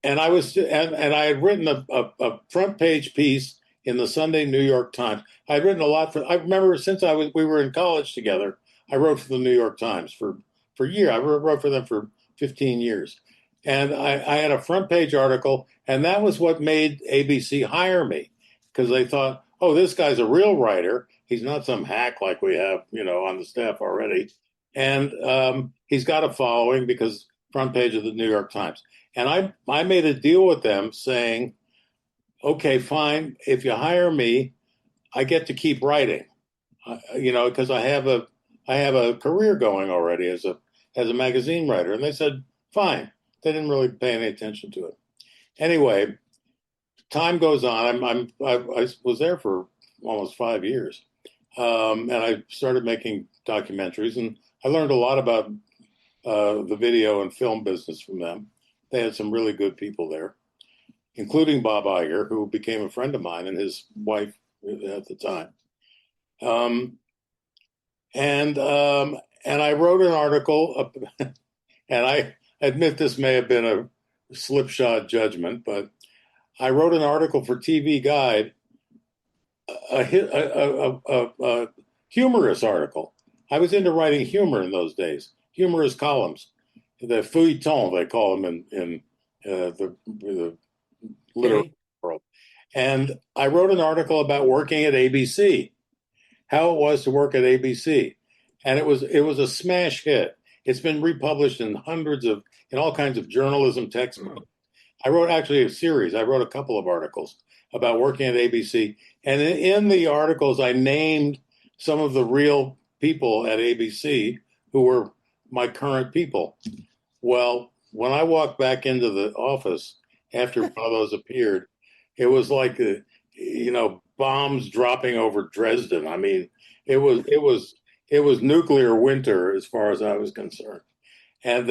and I had written a front page piece in the Sunday New York Times. I'd written a lot I remember since we were in college together. I wrote for the New York Times for years. I wrote for them for 15 years, and I had a front page article, and that was what made ABC hire me, because they thought, oh, this guy's a real writer. He's not some hack like we have, on the staff already, and he's got a following because front page of the New York Times. And I made a deal with them saying, okay, fine, if you hire me, I get to keep writing, because I have a career going already as a magazine writer. And they said, fine. They didn't really pay any attention to it. Anyway, time goes on. I was there for almost 5 years, and I started making documentaries, and I learned a lot about the video and film business from them. They had some really good people there, including Bob Eiger, who became a friend of mine, and his wife at the time. And I wrote an article, and I admit this may have been a slipshod judgment, but I wrote an article for TV Guide, a humorous article. I was into writing humor in those days, humorous columns, the feuilleton, they call them in the literary world. And I wrote an article about working at ABC, how it was to work at ABC, and it was a smash hit. It's been republished in all kinds of journalism textbooks. I wrote actually a series. I wrote a couple of articles about working at ABC, and in the articles I named some of the real people at ABC who were my current people. Well, when I walked back into the office after one of those appeared, it was like bombs dropping over Dresden. I mean, it was nuclear winter as far as I was concerned. And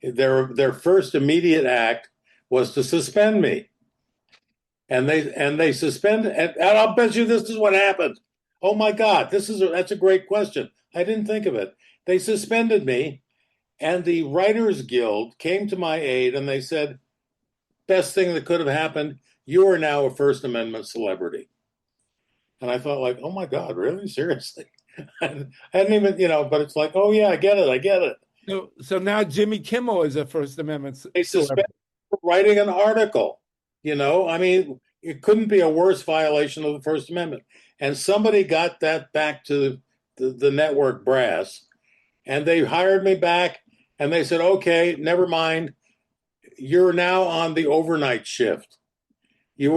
their first immediate act was to suspend me. And they suspended, and I'll bet you this is what happened. Oh my God, that's a great question. I didn't think of it. They suspended me, and the Writers Guild came to my aid, and they said, best thing that could have happened, you are now a First Amendment celebrity. And I thought, like, oh my God, really? Seriously? I hadn't even, but it's like, oh yeah, I get it. So now Jimmy Kimmel is a First Amendment They suspended for writing an article. I mean, it couldn't be a worse violation of the First Amendment. And somebody got that back to the network brass, and they hired me back, and they said, okay, never mind. You're now on the overnight shift. You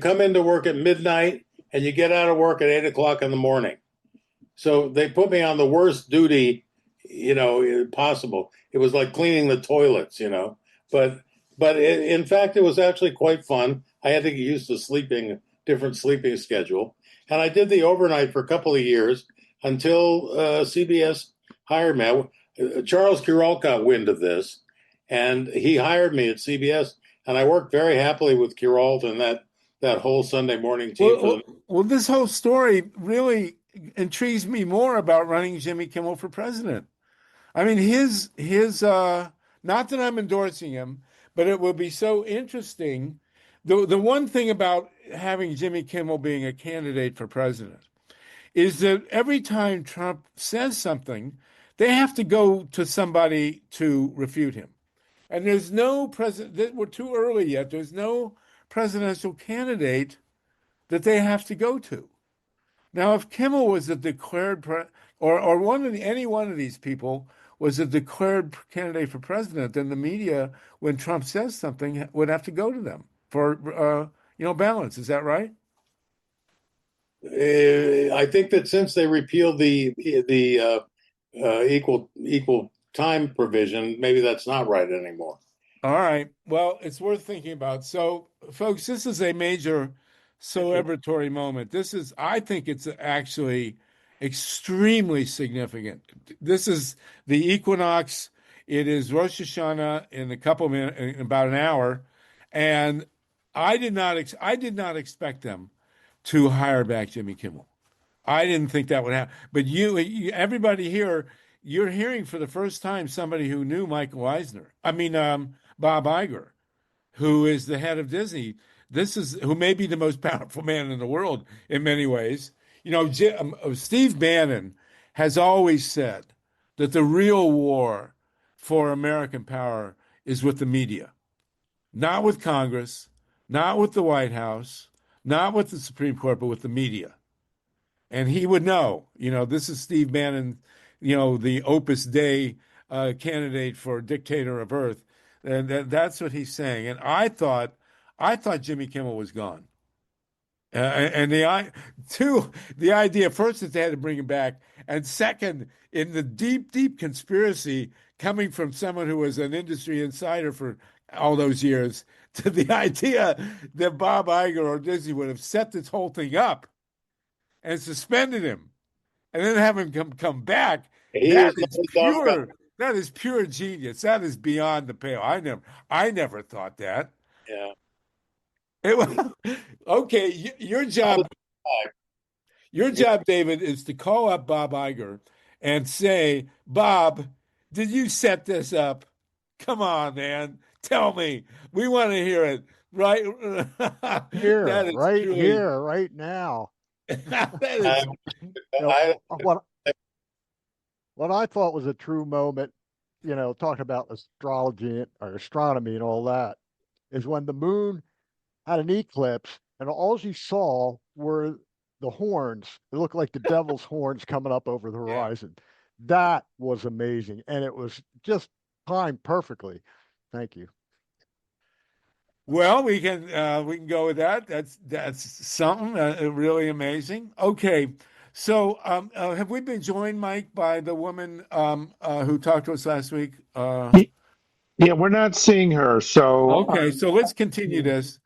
come into work at midnight, and you get out of work at 8 o'clock in the morning. So they put me on the worst duty, possible. It was like cleaning the toilets, But in fact, it was actually quite fun. I had to get used to different sleeping schedule. And I did the overnight for a couple of years until CBS hired me. Charles Kuralt got wind of this, and he hired me at CBS. And I worked very happily with Kuralt and that whole Sunday morning team. Well, this whole story really intrigues me more about running Jimmy Kimmel for president. I mean, his not that I'm endorsing him, but it will be so interesting. The one thing about having Jimmy Kimmel being a candidate for president is that every time Trump says something, they have to go to somebody to refute him. And there's no president, we're too early yet, there's no presidential candidate that they have to go to. Now, if Kimmel was a declared, or any one of these people was a declared candidate for president, then the media, when Trump says something, would have to go to them for, balance. Is that right? I think that since they repealed the equal time provision, maybe that's not right anymore. All right. Well, it's worth thinking about. So, folks, this is a major celebratory moment. I think it's actually extremely significant. This is the equinox. It is Rosh Hashanah in in about an hour, and I did not expect them to hire back Jimmy Kimmel. I didn't think that would happen. But everybody here, you're hearing for the first time somebody who knew Bob Iger, who is the head of Disney. Who may be the most powerful man in the world in many ways. Steve Bannon has always said that the real war for American power is with the media, not with Congress, not with the White House, not with the Supreme Court, but with the media. And he would know, this is Steve Bannon, the Opus Dei candidate for dictator of Earth. And that's what he's saying. And I thought Jimmy Kimmel was gone. And the idea first that they had to bring him back, and second, in the deep, deep conspiracy coming from someone who was an industry insider for all those years, to the idea that Bob Iger or Disney would have set this whole thing up and suspended him, and then have him come back. That is pure genius. That is beyond the pale. I never thought that. Yeah. Okay, your job, David, is to call up Bob Iger and say, Bob, did you set this up? Come on, man. Tell me. We want to hear it. Right? Here, here, right now. What I thought was a true moment, talking about astrology or astronomy and all that, is when the moon had an eclipse and all she saw were the horns. It looked like the devil's horns coming up over the horizon. That was amazing. And it was just timed perfectly. Thank you. Well, we can go with that. That's something really amazing. Okay, so have we been joined, Mike, by the woman who talked to us last week? Yeah, we're not seeing her. So okay, so let's continue this.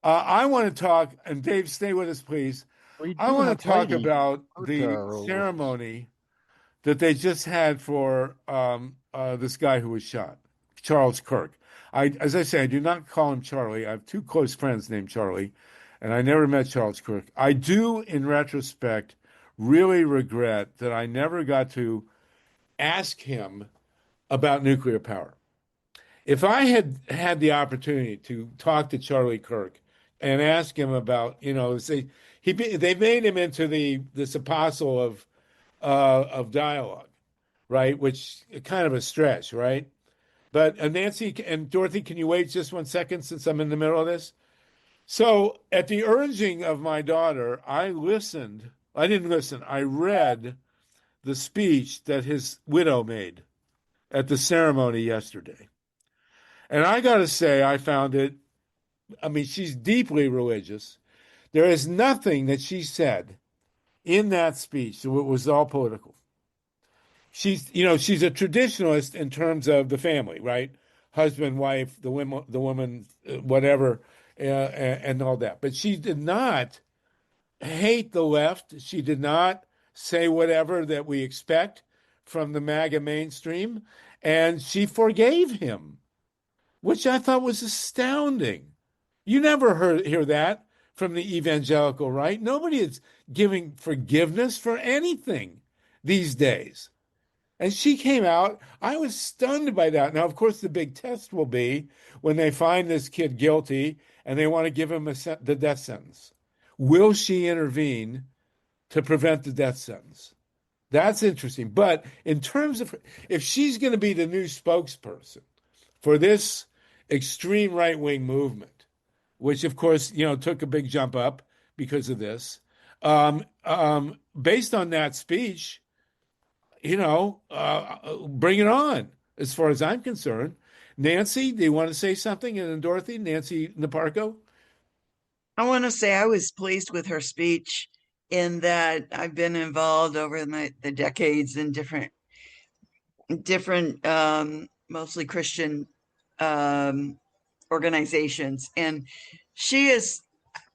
I want to talk, and Dave, stay with us, please. I want to talk about the ceremony that they just had for this guy who was shot, Charles Kirk. As I say, I do not call him Charlie. I have two close friends named Charlie, and I never met Charles Kirk. I do, in retrospect, really regret that I never got to ask him about nuclear power. If I had had the opportunity to talk to Charlie Kirk and ask him about, they made him into this apostle of dialogue, right? Which kind of a stretch, right? But Nancy and Dorothy, can you wait just 1 second since I'm in the middle of this? So at the urging of my daughter, I listened. I didn't listen. I read the speech that his widow made at the ceremony yesterday. And I got to say, I found it, she's deeply religious. There is nothing that she said in that speech that was all political. She's a traditionalist in terms of the family, right? Husband, wife, the woman, whatever, and all that. But she did not hate the left. She did not say whatever that we expect from the MAGA mainstream. And she forgave him, which I thought was astounding. You never hear that from the evangelical right. Nobody is giving forgiveness for anything these days. And she came out. I was stunned by that. Now, of course, the big test will be when they find this kid guilty and they want to give him the death sentence. Will she intervene to prevent the death sentence? That's interesting. But in terms of if she's going to be the new spokesperson for this extreme right-wing movement, which, of course, took a big jump up because of this, based on that speech, bring it on, as far as I'm concerned. Nancy, do you want to say something? And then Dorothy, Nancy Naparco? I want to say I was pleased with her speech in that I've been involved over the decades in different mostly Christian organizations. And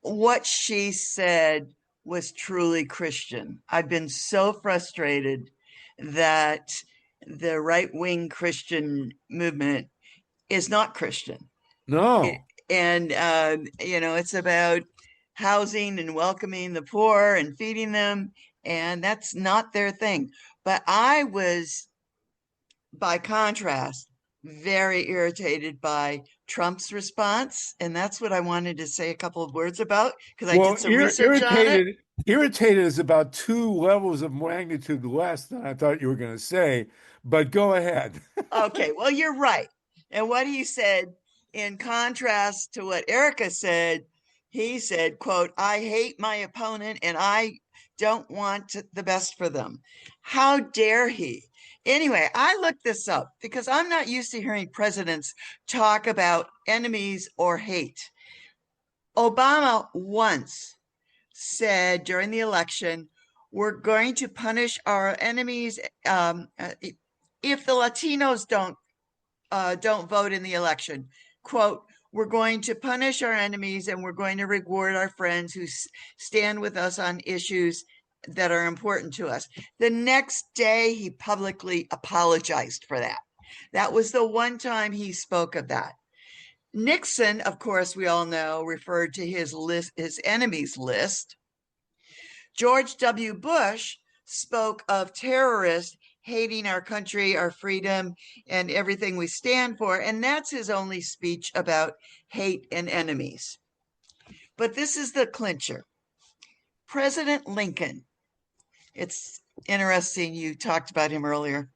what she said was truly Christian. I've been so frustrated that the right-wing Christian movement is not Christian. No. It's about housing and welcoming the poor and feeding them, and that's not their thing. But I was, by contrast, very irritated by Trump's response. And that's what I wanted to say a couple of words about, because I Well, did some research on it. irritated is about 2 levels of magnitude less than I thought you were going to say, but go ahead. Okay, well, you're right. And what he said, in contrast to what Erika said, he said, quote, "I hate my opponent and I don't want the best for them." How dare he? Anyway, I looked this up because I'm not used to hearing presidents talk about enemies or hate. Obama once said during the election, "We're going to punish our enemies if the Latinos don't vote in the election." Quote, "We're going to punish our enemies and we're going to reward our friends who stand with us on issues that are important to us." The next day, he publicly apologized for that. That was the one time he spoke of that. Nixon, of course, we all know, referred to his enemies list. George W. Bush spoke of terrorists hating our country, our freedom, and everything we stand for. And that's his only speech about hate and enemies. But this is the clincher. President Lincoln, it's interesting, you talked about him earlier.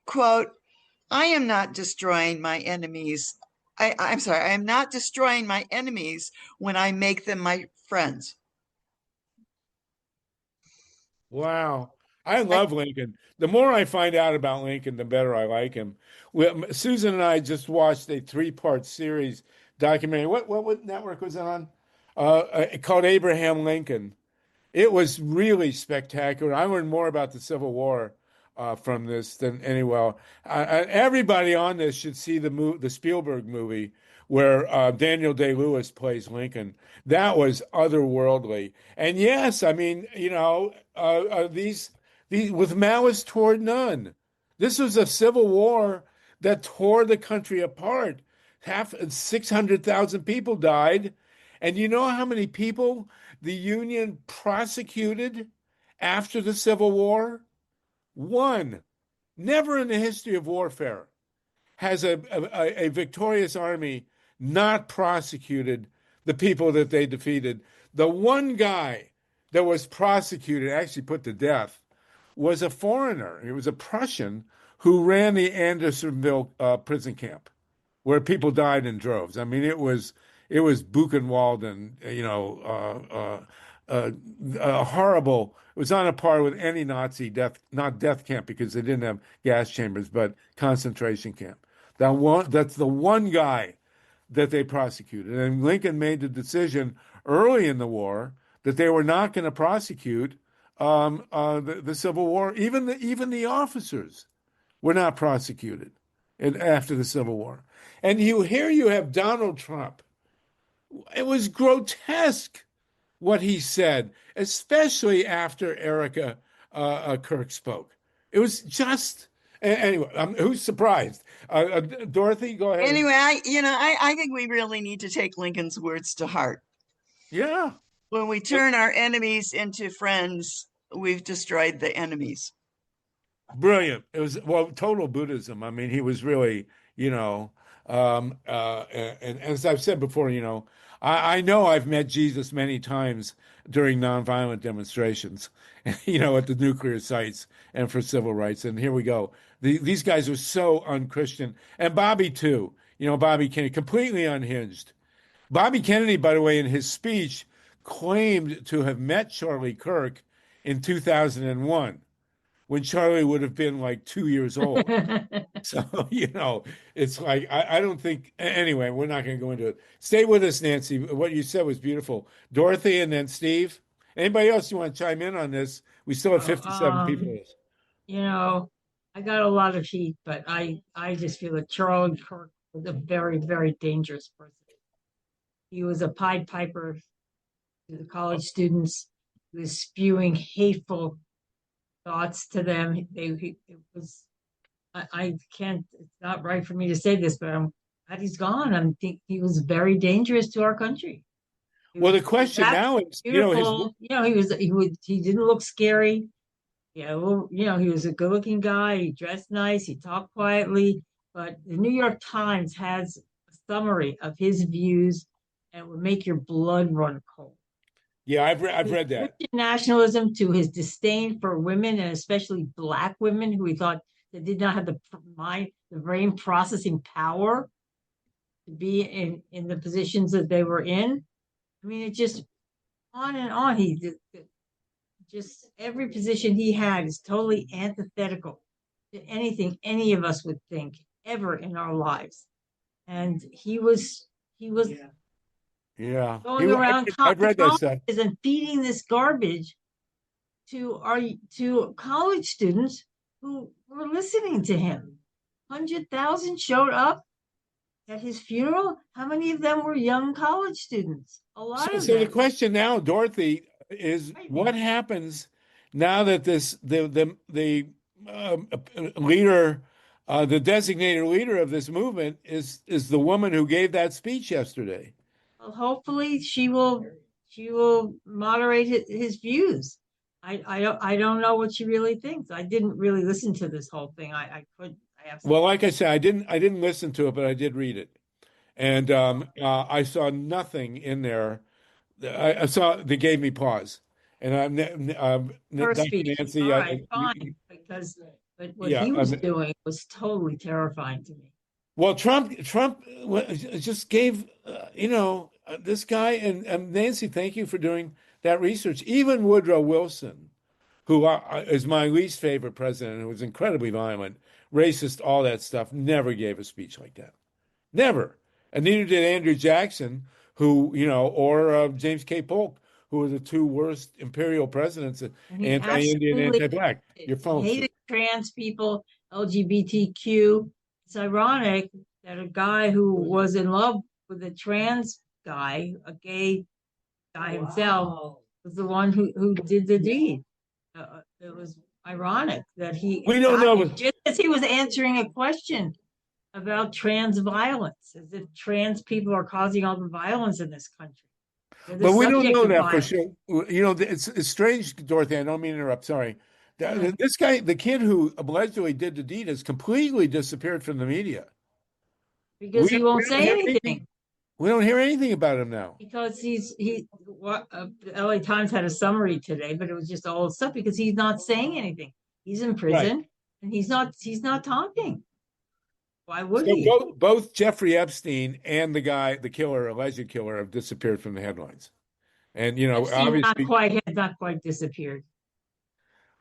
Quote, "I am not destroying my enemies. I am not destroying my enemies when I make them my friends." Wow. I love Lincoln. The more I find out about Lincoln, the better I like him. Susan and I just watched a 3-part series documentary. What network was it on? Called Abraham Lincoln. It was really spectacular. I learned more about the Civil War from this than anywhere. Everybody on this should see the Spielberg movie where Daniel Day-Lewis plays Lincoln. That was otherworldly. And yes, I mean, these with malice toward none. This was a civil war that tore the country apart. 600,000 people died. And you know how many people the Union prosecuted after the Civil War? One. Never in the history of warfare has a victorious army not prosecuted the people that they defeated. The one guy that was prosecuted, actually put to death, was a foreigner. He was a Prussian who ran the Andersonville prison camp, where people died in droves. I mean, it was Buchenwald and horrible. It was on a par with any Nazi not death camp because they didn't have gas chambers, but concentration camp. That's the one guy that they prosecuted. And Lincoln made the decision early in the war that they were not going to prosecute the Civil War. Even the officers were not prosecuted after the Civil War. And you have Donald Trump. It was grotesque what he said, especially after Erika Kirk spoke. It was just anyway. Who's surprised? Dorothy, go ahead. Anyway, I think we really need to take Lincoln's words to heart. Yeah. When we turn our enemies into friends, we've destroyed the enemies. Brilliant. It was total Buddhism. I mean, he was really, and as I've said before, I know I've met Jesus many times during nonviolent demonstrations, at the nuclear sites and for civil rights. And here we go. These guys are so unchristian. And Bobby, too. Bobby Kennedy, completely unhinged. Bobby Kennedy, by the way, in his speech, claimed to have met Charlie Kirk in 2001. When Charlie would have been like 2 years old. So, it's like, I don't think, anyway, we're not going to go into it. Stay with us, Nancy. What you said was beautiful. Dorothy and then Steve. Anybody else you want to chime in on this? We still have 57 people. I got a lot of heat, but I just feel that Charlie Kirk was a very, very dangerous person. He was a Pied Piper to the college students. He was spewing hateful thoughts to them. I can't, it's not right for me to say this, but I'm glad he's gone. I think he was very dangerous to our country. Well, the question now is, he didn't look scary. He was a good looking guy. He dressed nice. He talked quietly. but the New York Times has a summary of his views, and it would make your blood run cold. Yeah, I've read that. Christian nationalism to his disdain for women, and especially Black women, who he thought that did not have the brain processing power to be in the positions that they were in. I mean, it just on and on. He just every position he had is totally antithetical to anything any of us would think ever in our lives. And he was Yeah. going around I've read that stuff. colleges and feeding this garbage to college students who were listening to him. 100,000 showed up at his funeral. How many of them were young college students? A lot of So them. the question now, Dorothy, is what happens now that the leader, the designated leader of this movement is the woman who gave that speech yesterday. Well, hopefully she will moderate his views. I don't know what she really thinks. I didn't really listen to this whole thing. Well, like I said, I didn't listen to it, but I did read it, and I saw nothing in there. I saw that gave me pause, and her Dr. speech. Nancy, All right, fine, but what he was doing was totally terrifying to me. Well, Trump just gave, this guy and Nancy, thank you for doing that research. Even Woodrow Wilson, who is my least favorite president, who was incredibly violent, racist, all that stuff, never gave a speech like that. Never. And neither did Andrew Jackson, who, or James K. Polk, who were the two worst imperial presidents, anti-Indian, anti-Black. Your phone. Hated trans people, LGBTQ. It's ironic that a guy who was in love with a trans guy, a gay guy himself, was the one who did the deed. It was ironic that we don't know, just as he was answering a question about trans violence, as if trans people are causing all the violence in this country. But we don't know that for sure. It's strange, Dorothy. I don't mean to interrupt. Sorry. This guy, the kid who allegedly did the deed, has completely disappeared from the media. Because he won't say anything. We don't hear anything about him now. Because the LA Times had a summary today, but it was just all stuff because he's not saying anything. He's in prison and he's not talking. Why would he? Both Jeffrey Epstein and the killer, alleged killer, have disappeared from the headlines. And obviously not quite disappeared.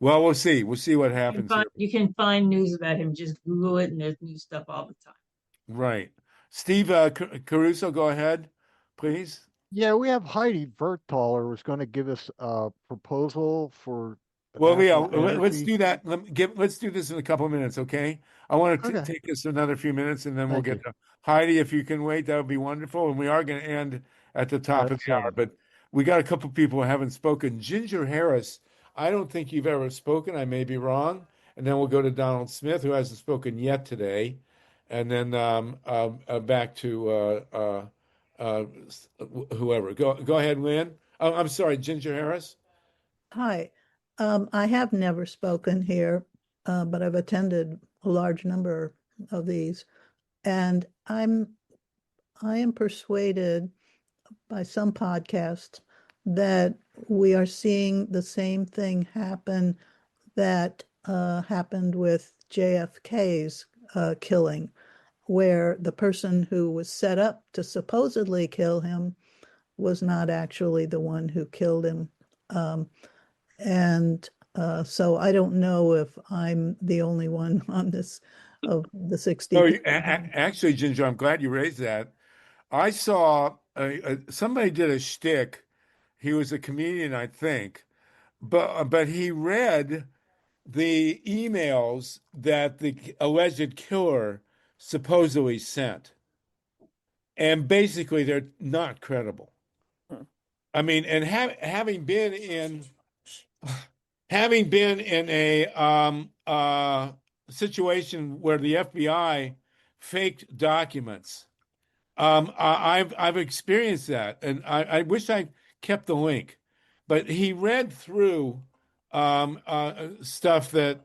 Well, we'll see. We'll see what happens. You can find news about him. Just Google it, and there's new stuff all the time. Right. Steve Caruso, go ahead, please. Yeah, we have Heidi Verthaler was going to give us a proposal for. Well, yeah, let's do that. Let's do this in a couple of minutes, okay? I want to take this another few minutes, and then we'll get to Heidi. If you can wait, that would be wonderful. And we are going to end at the top of the hour, but we got a couple of people who haven't spoken. Ginger Harris, I don't think you've ever spoken. I may be wrong. And then we'll go to Donald Smith, who hasn't spoken yet today. And then back to whoever. Go ahead, Lynn. Oh, I'm sorry, Ginger Harris. Hi. I have never spoken here, but I've attended a large number of these. And I am persuaded by some podcasts that we are seeing the same thing happen that happened with JFK's killing, where the person who was set up to supposedly kill him was not actually the one who killed him. So I don't know if I'm the only one on this of the 60. Actually, Ginger, I'm glad you raised that. I saw somebody did a shtick. He was a comedian, I think, but he read the emails that the alleged killer supposedly sent, and basically they're not credible. I mean, and having been in a situation where the FBI faked documents, I've experienced that, and I wish I kept the link, but he read through stuff that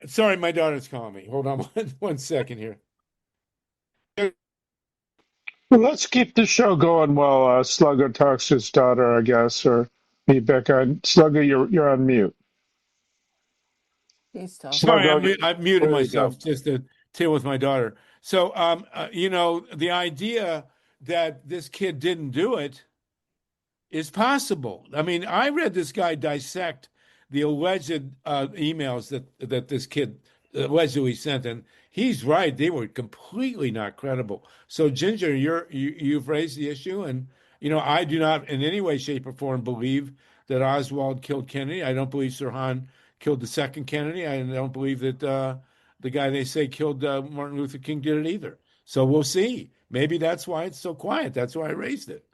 Sorry, my daughter's calling me. Hold on one second here. Well, let's keep the show going while Sluggo talks to his daughter, I guess, or me, Becca. Sluggo, you're on mute. He's talking. Sorry, Sluggo, I muted there you go. myself just to deal with my daughter. So, the idea that this kid didn't do it is possible. I mean, I read this guy dissect the alleged emails that this kid allegedly sent, and he's right; they were completely not credible. So, Ginger, you've raised the issue, and I do not in any way, shape, or form believe that Oswald killed Kennedy. I don't believe Sirhan killed the second Kennedy. I don't believe that the guy they say killed Martin Luther King did it either. So we'll see. Maybe that's why it's so quiet. That's why I raised it.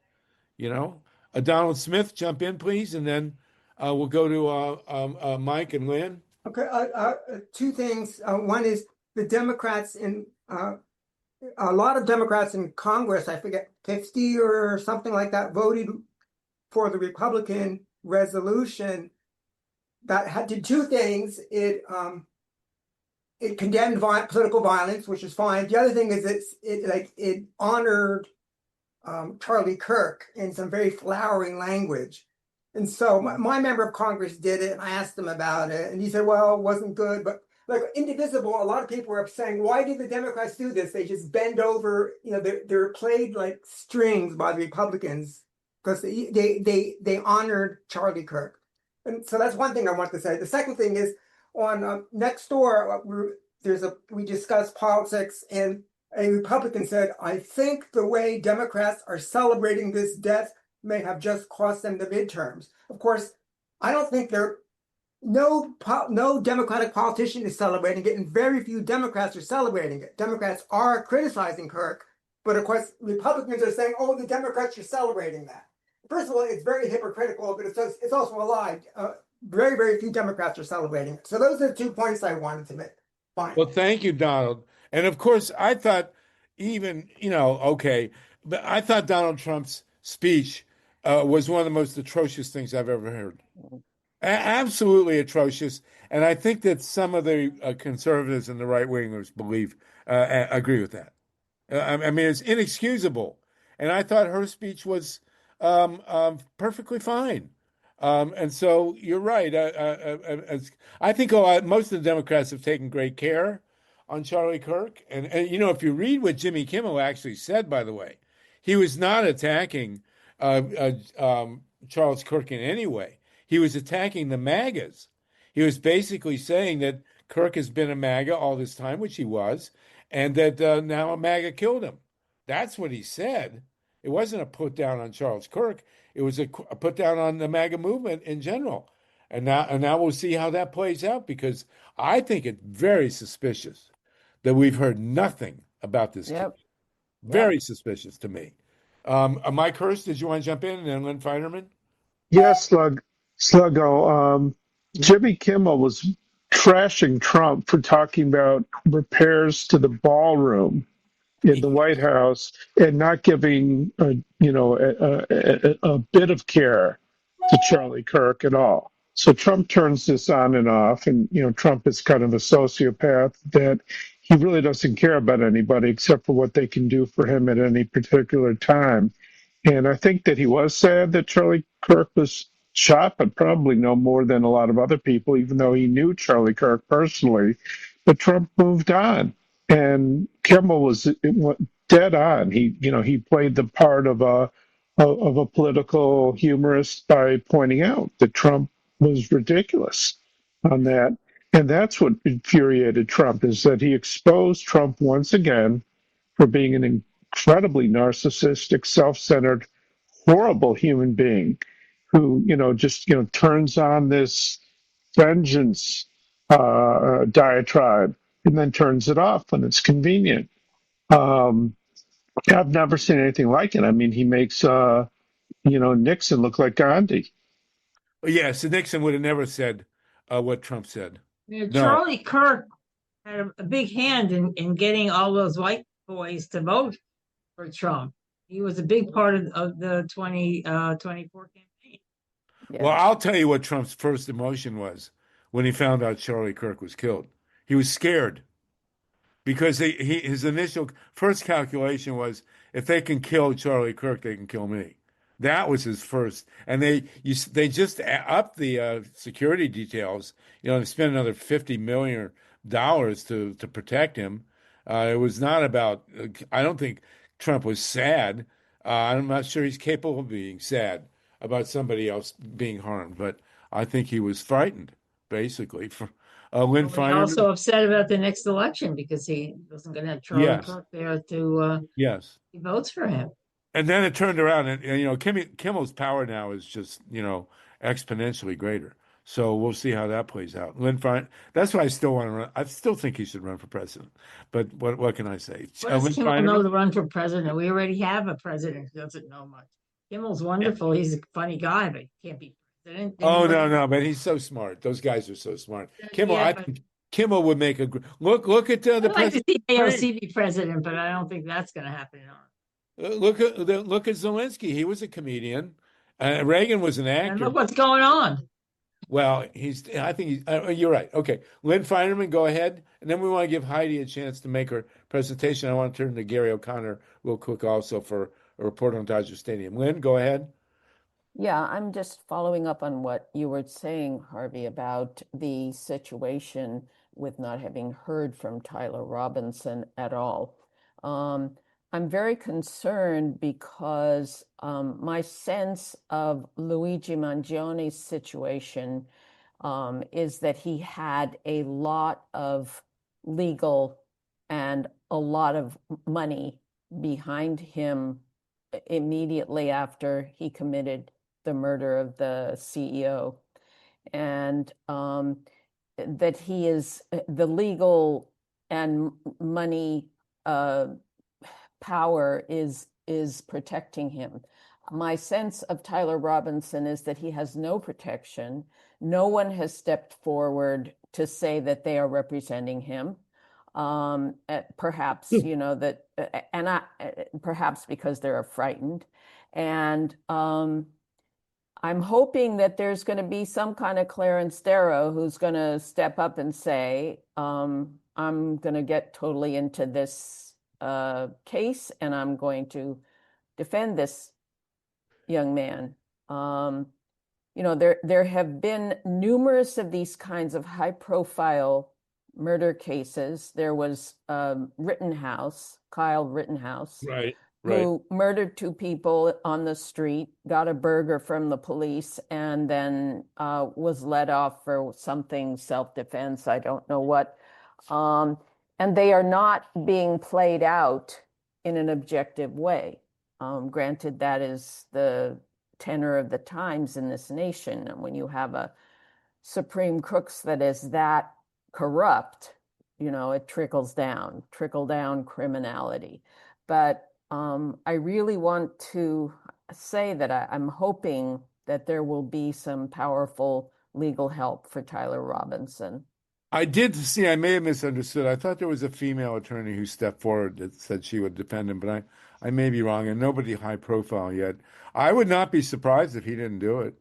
Donald Smith, jump in, please, and then we'll go to Mike and Lynn. Okay, two things. One is the Democrats a lot of Democrats in Congress, I forget, 50 or something like that, voted for the Republican resolution that did two things. It condemned political violence, which is fine. The other thing is it honored Charlie Kirk in some very flowering language. And so my member of Congress did it, and I asked him about it, and he said, well, it wasn't good. But like Indivisible, a lot of people were saying, why did the Democrats do this? They just bend over, they're played like strings by the Republicans because they honored Charlie Kirk. And so that's one thing I want to say. The second thing is on next door, we discussed politics, and a Republican said, I think the way Democrats are celebrating this death may have just cost them the midterms. Of course, I don't think no Democratic politician is celebrating it, and very few Democrats are celebrating it. Democrats are criticizing Kirk, but of course, Republicans are saying, oh, the Democrats are celebrating that. First of all, it's very hypocritical, but it's also a lie. Very, very few Democrats are celebrating it. So those are the 2 points I wanted to make. Fine. Well, thank you, Donald. And of course, I thought but I thought Donald Trump's speech was one of the most atrocious things I've ever heard. Absolutely atrocious. And I think that some of the conservatives and the right wingers agree with that. I mean, it's inexcusable. And I thought her speech was perfectly fine. And so you're right. I think most of the Democrats have taken great care on Charlie Kirk. And if you read what Jimmy Kimmel actually said, by the way, he was not attacking Charles Kirk in any way. He was attacking the MAGAs. He was basically saying that Kirk has been a MAGA all this time, which he was, and that now a MAGA killed him. That's what he said. It wasn't a put down on Charles Kirk. It was a put down on the MAGA movement in general. And now we'll see how that plays out, because I think it's very suspicious that we've heard nothing about this case. Very suspicious to me. Mike Hersh, did you want to jump in? And then Lynn Feinerman? Yes, Sluggo. Jimmy Kimmel was trashing Trump for talking about repairs to the ballroom in the White House and not giving a bit of care to Charlie Kirk at all. So Trump turns this on and off, and Trump is kind of a sociopath that he really doesn't care about anybody except for what they can do for him at any particular time. And I think that he was sad that Charlie Kirk was shot, but probably no more than a lot of other people, even though he knew Charlie Kirk personally. But Trump moved on, and Kimmel was dead on. He played the part of a political humorist by pointing out that Trump was ridiculous on that. And that's what infuriated Trump, is that he exposed Trump once again for being an incredibly narcissistic, self-centered, horrible human being who, just turns on this vengeance diatribe and then turns it off when it's convenient. I've never seen anything like it. I mean, he makes Nixon look like Gandhi. Yes, Nixon would have never said what Trump said. No. Charlie Kirk had a big hand in getting all those white boys to vote for Trump. He was a big part of the 2024 campaign. Well, I'll tell you what Trump's first emotion was when he found out Charlie Kirk was killed. He was scared because his initial first calculation was if they can kill Charlie Kirk, they can kill me. That was his first, and they just upped the security details. They spent another $50 million to protect him. It was not about. I don't think Trump was sad. I'm not sure he's capable of being sad about somebody else being harmed, but I think he was frightened, basically. Lynn Well, also Feinerman, upset about the next election because he wasn't going to have Charlie yes, Kirk there to yes. he votes for him. And then it turned around, and Kimmel's power now is just exponentially greater. So we'll see how that plays out. Lynn Fein, that's why I still want to run. I still think he should run for president. But what can I say? What does Lynn Kimmel know Feinerman? to run for president? We already have a president who doesn't know much. Kimmel's wonderful. He's a funny guy, but he can't be president. Oh no, but he's so smart. Those guys are so smart. Kimmel, Yeah, I but think Kimmel would make a look at the I'd like to president. see AOC be president, but I don't think that's going to happen. Look at Zelensky. He was a comedian. Reagan was an And actor. look what's going on. Well, I think you're right. Okay. Lynn Feinerman, go ahead. And then we want to give Heidi a chance to make her presentation. I want to turn to Gary O'Connor real quick also for a report on Dodger Stadium. Lynn, go ahead. Yeah, I'm just following up on what you were saying, Harvey, about the situation with not having heard from Tyler Robinson at all. I'm very concerned because my sense of Luigi Mangione's situation is that he had a lot of legal and a lot of money behind him immediately after he committed the murder of the CEO, and that he is the legal and money power is protecting him. My sense of Tyler Robinson is that he has no protection. No one has stepped forward to say that they are representing him. Perhaps, perhaps because they're frightened. And I'm hoping that there's going to be some kind of Clarence Darrow who's going to step up and say, I'm going to get totally into this case and I'm going to defend this young man. There have been numerous of these kinds of high-profile murder cases. There was Rittenhouse, Kyle Rittenhouse, Right. who murdered two people on the street, got a burger from the police, and then was let off for something, self-defense, I don't know what. And they are not being played out in an objective way. Granted, that is the tenor of the times in this nation. And when you have a Supreme Crooks that is that corrupt, it trickle-down criminality. But I really want to say that I'm hoping that there will be some powerful legal help for Tyler Robinson. I did see, I may have misunderstood. I thought there was a female attorney who stepped forward that said she would defend him, but I may be wrong, and nobody high profile yet. I would not be surprised if he didn't do it.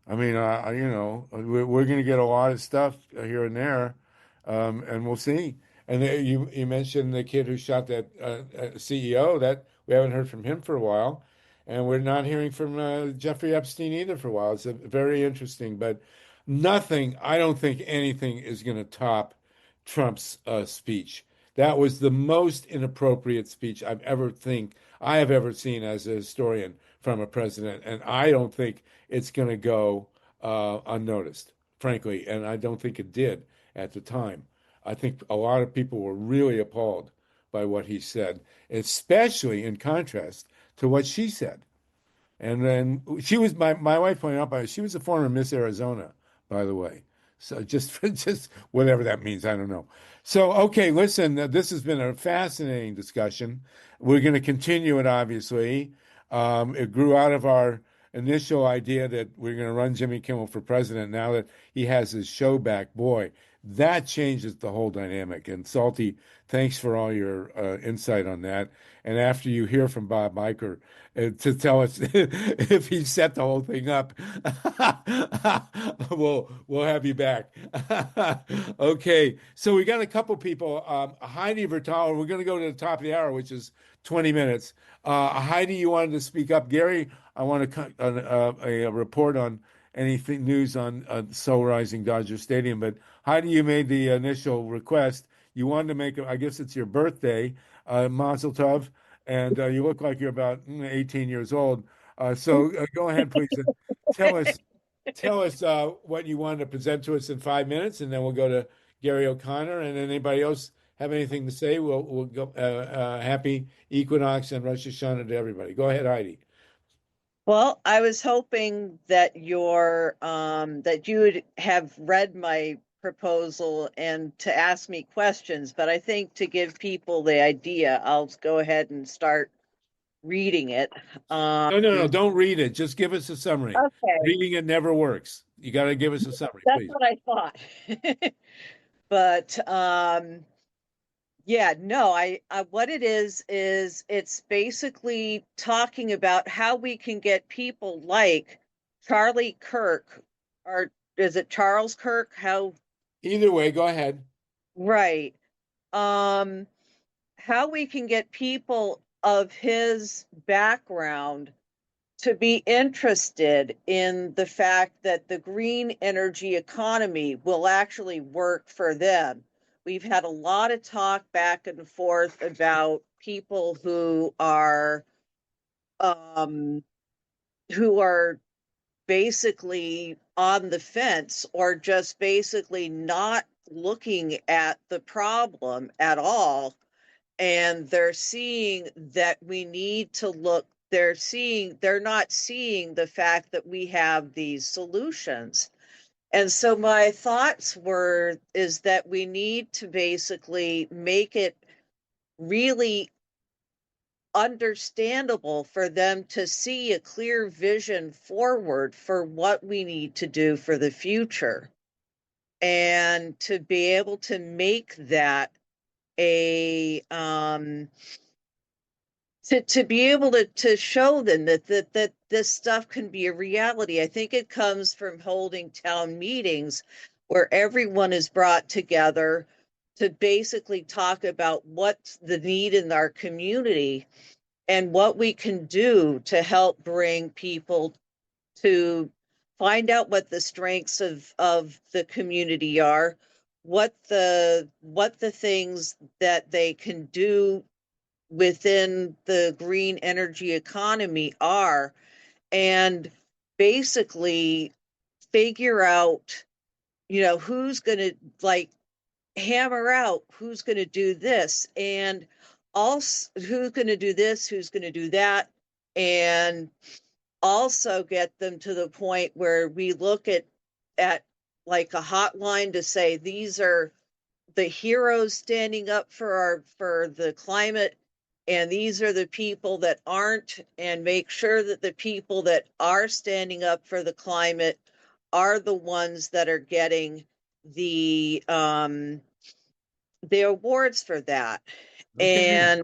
I mean, we're going to get a lot of stuff here and there, and we'll see. And you mentioned the kid who shot that CEO. That we haven't heard from him for a while, and we're not hearing from Jeffrey Epstein either for a while. It's very interesting, but nothing. I don't think anything is going to top Trump's speech. That was the most inappropriate speech I have ever seen as a historian from a president, and I don't think it's going to go unnoticed, frankly, and I don't think it did at the time. I think a lot of people were really appalled by what he said, especially in contrast to what she said. And then she was my wife pointed out she was a former Miss Arizona, by the way. So just whatever that means, I don't know. So okay, listen, this has been a fascinating discussion. We're going to continue it, obviously. It grew out of our initial idea that we're going to run Jimmy Kimmel for president now that he has his show back. Boy, that changes the whole dynamic. And Salty, thanks for all your insight on that. And after you hear from Bob Iger to tell us if he set the whole thing up, we'll have you back. Okay, so we got a couple people. Heidi Vertaler, we're going to go to the top of the hour, which is 20 minutes. Heidi, you wanted to speak up. Gary, I want a report on anything news on solarizing Dodger Stadium. But Heidi, you made the initial request. You wanted to make, I guess it's your birthday, Mazel Tov, and you look like you're about 18 years old. So go ahead, please, and tell us what you wanted to present to us in 5 minutes, and then we'll go to Gary O'Connor. And anybody else have anything to say? We'll go. Happy Equinox and Rosh Hashanah to everybody. Go ahead, Heidi. Well, I was hoping that that you would have read my proposal and to ask me questions, but I think to give people the idea, I'll go ahead and start reading it. No, don't read it. Just give us a summary. Okay. Reading it never works. You got to give us a summary, That's please. what I thought. But yeah, no, I what it is it's basically talking about how we can get people like Charlie Kirk, or is it Charles Kirk? How? Either way, go ahead. Right. How we can get people of his background to be interested in the fact that the green energy economy will actually work for them. We've had a lot of talk back and forth about people who are basically on the fence or just basically not looking at the problem at all. And they're seeing that we need to look, they're not seeing the fact that we have these solutions. And so my thoughts is that we need to basically make it really understandable for them to see a clear vision forward for what we need to do for the future, and to be able to make that to be able to show them that this stuff can be a reality. I think it comes from holding town meetings where everyone is brought together to basically talk about what's the need in our community and what we can do to help bring people to find out what the strengths of the community are, what the things that they can do within the green energy economy are, and basically figure out, who's going to hammer out who's going to do this, and also who's going to do this, who's going to do that, and also get them to the point where we look at like a hotline to say these are the heroes standing up for the climate, and these are the people that aren't, and make sure that the people that are standing up for the climate are the ones that are getting the awards for that. Okay. And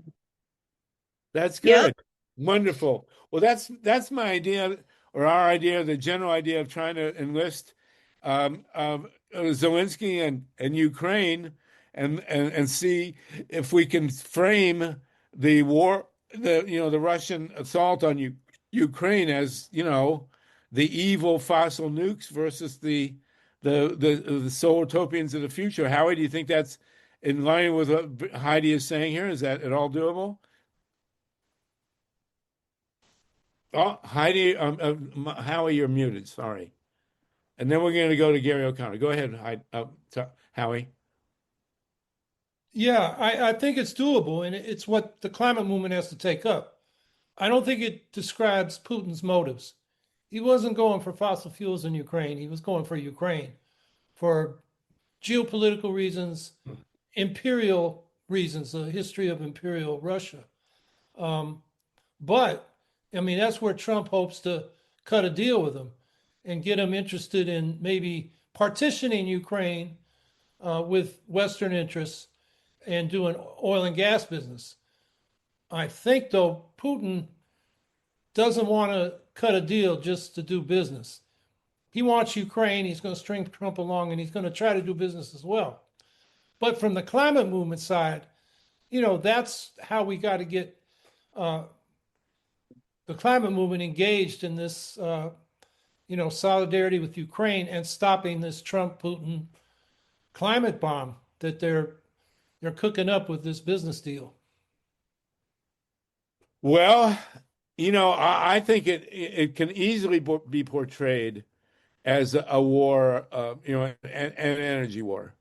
that's good. Yep. Wonderful. Well, that's my idea, or our idea, the general idea of trying to enlist Zelensky and Ukraine, and see if we can frame the war, the Russian assault on Ukraine as, the evil fossil nukes versus the solartopians of the future. Howie, do you think that's in line with what Heidi is saying here? Is that at all doable? Oh, Heidi, Howie, you're muted. Sorry. And then we're going to go to Gary O'Connor. Go ahead, Howie. Yeah, I think it's doable, and it's what the climate movement has to take up. I don't think it describes Putin's motives. He wasn't going for fossil fuels in Ukraine. He was going for Ukraine for geopolitical reasons, imperial reasons, the history of imperial Russia. But, I mean, that's where Trump hopes to cut a deal with him and get him interested in maybe partitioning Ukraine with Western interests and doing oil and gas business. I think, though, Putin doesn't want to cut a deal just to do business. He wants Ukraine. He's going to string Trump along, and he's going to try to do business as well. But from the climate movement side, that's how we got to get the climate movement engaged in this, solidarity with Ukraine and stopping this Trump-Putin climate bomb that they're cooking up with this business deal. Well, I think it can easily be portrayed as a war, an energy war.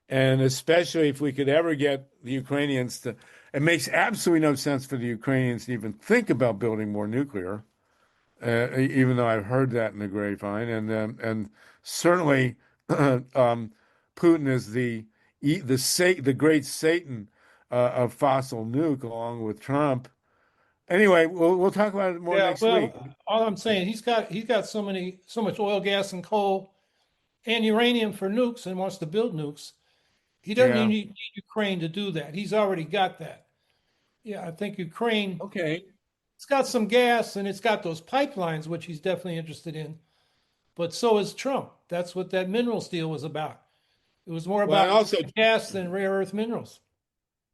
And especially if we could ever get the Ukrainians to, it makes absolutely no sense for the Ukrainians to even think about building more nuclear, even though I've heard that in the grapevine. And certainly Putin is the great Satan of fossil nuke, along with Trump. Anyway, we'll talk about it more next week. All I'm saying, he's got so much oil, gas, and coal, and uranium for nukes, and wants to build nukes. He doesn't need Ukraine to do that. He's already got that. Yeah, I think Ukraine. Okay. It's got some gas and it's got those pipelines, which he's definitely interested in. But so is Trump. That's what that minerals deal was about. It was more about also gas than rare earth minerals.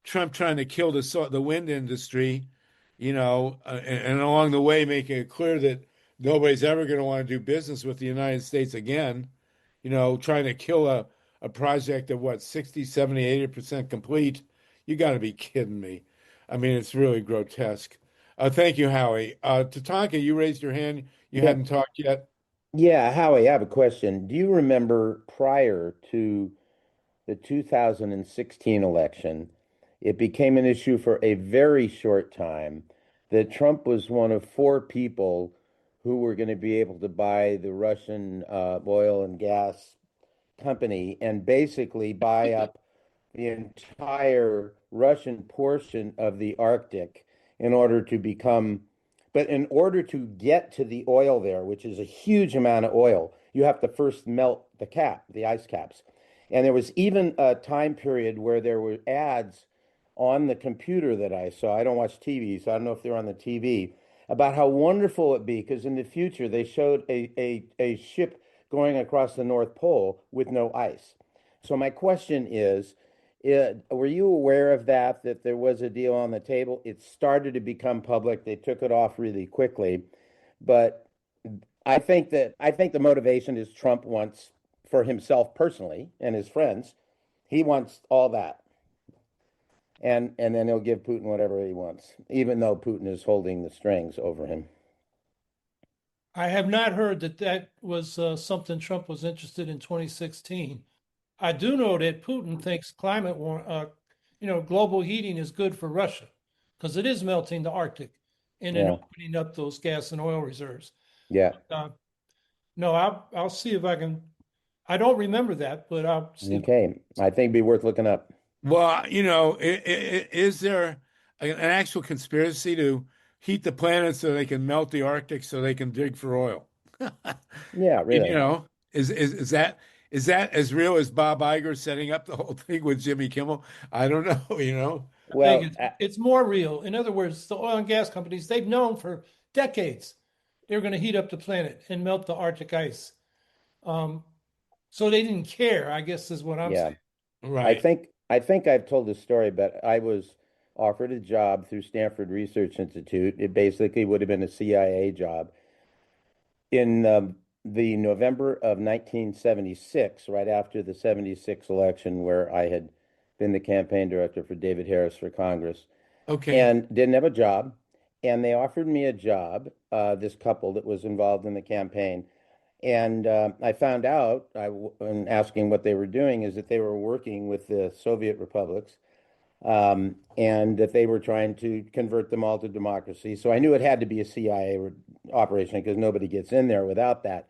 Trump trying to kill the wind industry, and along the way making it clear that nobody's ever going to want to do business with the United States again. Trying to kill a project of 60, 70, 80% complete. You got to be kidding me. I mean, it's really grotesque. Thank you, Howie. TATANKA, you raised your hand. You hadn't talked yet. Yeah, Howie, I have a question. Do you remember prior to the 2016 election, it became an issue for a very short time that Trump was one of 4 people who were going to be able to buy the Russian oil and gas company and basically buy up the entire Russian portion of the Arctic in order to get to the oil there, which is a huge amount of oil, you have to first melt the ice caps. And there was even a time period where there were ads on the computer that I saw. I don't watch TV, so I don't know if they're on the TV, about how wonderful it'd be, because in the future they showed a ship going across the North Pole with no ice. So my question is, were you aware of that there was a deal on the table? It started to become public. They took it off really quickly. But I think the motivation is Trump wants, for himself personally and his friends, he wants all that. And then he'll give Putin whatever he wants, even though Putin is holding the strings over him. I have not heard that was something Trump was interested in 2016. I do know that Putin thinks global heating is good for Russia because it is melting the Arctic and then opening up those gas and oil reserves. Yeah. No, I'll see if I can. I don't remember that, but I'll see. Okay. I think it'd be worth looking up. Well, is there an actual conspiracy to heat the planet so they can melt the Arctic so they can dig for oil? Yeah, really. Is that as real as Bob Iger setting up the whole thing with Jimmy Kimmel? I don't know, Well, I think it's more real. In other words, the oil and gas companies, they've known for decades they're going to heat up the planet and melt the Arctic ice. So they didn't care, I guess, is what I'm saying. Right. I think I've told this story, but I was offered a job through Stanford Research Institute. It basically would have been a CIA job in the November of 1976, right after the 76 election, where I had been the campaign director for David Harris for Congress. Okay. And didn't have a job. And they offered me a job, this couple that was involved in the campaign. And I found out, in asking what they were doing, is that they were working with the Soviet republics and that they were trying to convert them all to democracy. So I knew it had to be a CIA operation because nobody gets in there without that.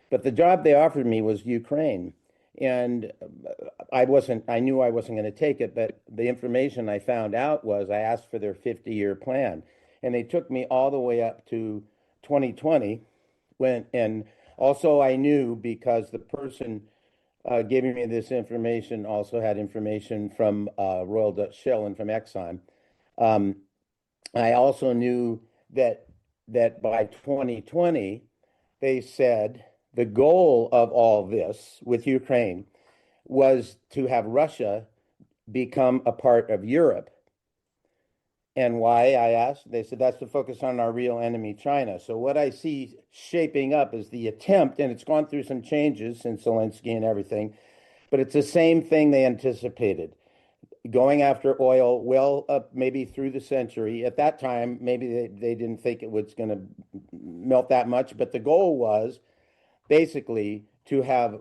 But the job they offered me was Ukraine. And I knew I wasn't going to take it, but the information I found out was I asked for their 50-year plan. And they took me all the way up to 2020 and also I knew because the person giving me this information also had information from Royal Dutch Shell and from Exxon. I also knew that by 2020, they said the goal of all this with Ukraine was to have Russia become a part of Europe. And why, I asked? They said that's to focus on our real enemy, China. So what I see shaping up is the attempt, and it's gone through some changes since Zelensky and everything, but it's the same thing they anticipated. Going after oil well up maybe through the century. At that time, maybe they didn't think it was going to melt that much, but the goal was basically to have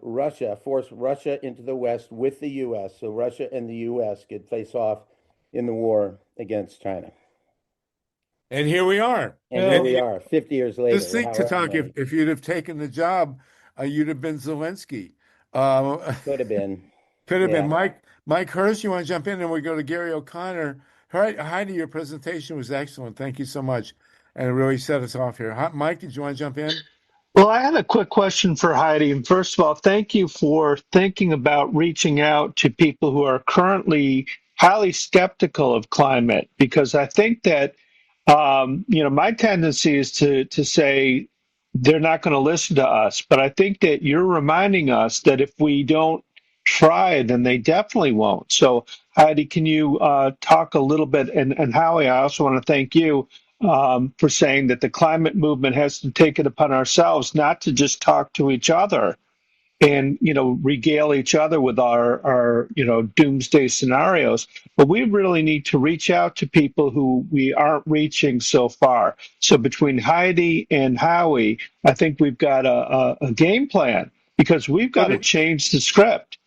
force Russia into the West with the U.S. so Russia and the U.S. could face off in the war against China. And here we are. And here we are, 50 years later. Just think, TATANKA, if you'd have taken the job, you'd have been Zelensky. Could have been. Could have been. Mike Hersh, you want to jump in? And we go to Gary O'Connor. Heidi, your presentation was excellent. Thank you so much. And it really set us off here. Mike, did you want to jump in? Well, I had a quick question for Heidi. And first of all, thank you for thinking about reaching out to people who are currently highly skeptical of climate, because I think that, my tendency is to say they're not going to listen to us. But I think that you're reminding us that if we don't try, then they definitely won't. So, Heidi, can you talk a little bit? And Howie, I also want to thank you for saying that the climate movement has to take it upon ourselves not to just talk to each other and regale each other with our doomsday scenarios, but we really need to reach out to people who we aren't reaching so far. So between Heidi and Howie, I think we've got a game plan, because we've got to change the script.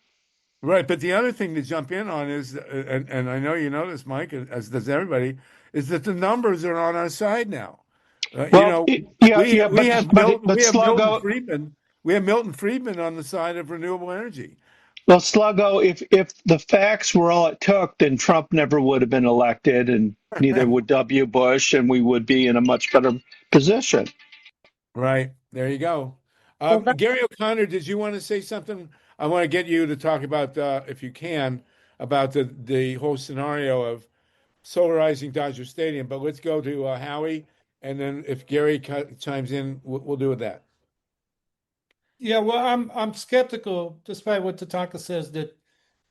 Right, but the other thing to jump in on is, and I know you know this, Mike, as does everybody, is that the numbers are on our side now. We have Milton Friedman. We have Milton Friedman on the side of renewable energy. Well, Sluggo, if the facts were all it took, then Trump never would have been elected, and neither would W. Bush, and we would be in a much better position. Right. There you go. Gary O'Connor, did you want to say something? I want to get you to talk about, if you can, about the whole scenario of solarizing Dodger Stadium. But let's go to Howie, and then if Gary chimes in, we'll do with that. Yeah, well, I'm skeptical, despite what TATANKA says, that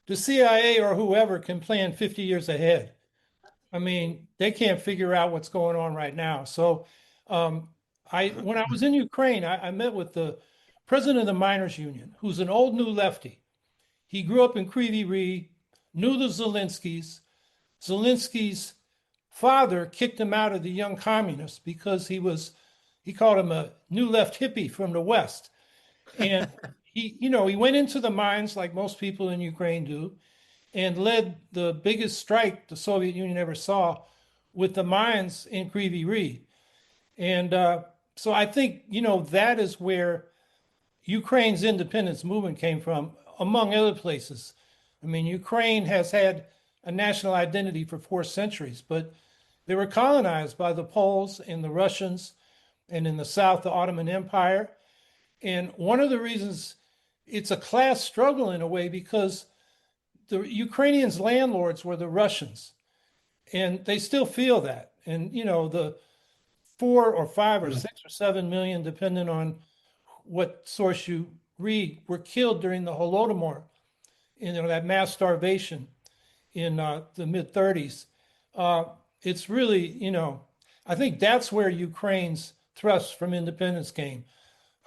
the CIA or whoever can plan 50 years ahead. I mean, they can't figure out what's going on right now. So when I was in Ukraine, I met with the president of the miners union, who's an old new lefty. He grew up in Kryvyi Rih, knew the Zelenskys. Zelensky's father kicked him out of the Young Communists because he called him a new left hippie from the West. And he went into the mines like most people in Ukraine do, and led the biggest strike the Soviet Union ever saw with the mines in Kryvyi Rih. And so I think, that is where Ukraine's independence movement came from, among other places. I mean, Ukraine has had a national identity for 4 centuries, but they were colonized by the Poles and the Russians, and in the South, the Ottoman Empire. And one of the reasons it's a class struggle in a way, because the Ukrainians' landlords were the Russians, and they still feel that. And, the 4 or 5 or 6 or 7 million, depending on what source you read, were killed during the Holodomor, that mass starvation in the mid-30s. It's really, I think that's where Ukraine's thrust from independence came.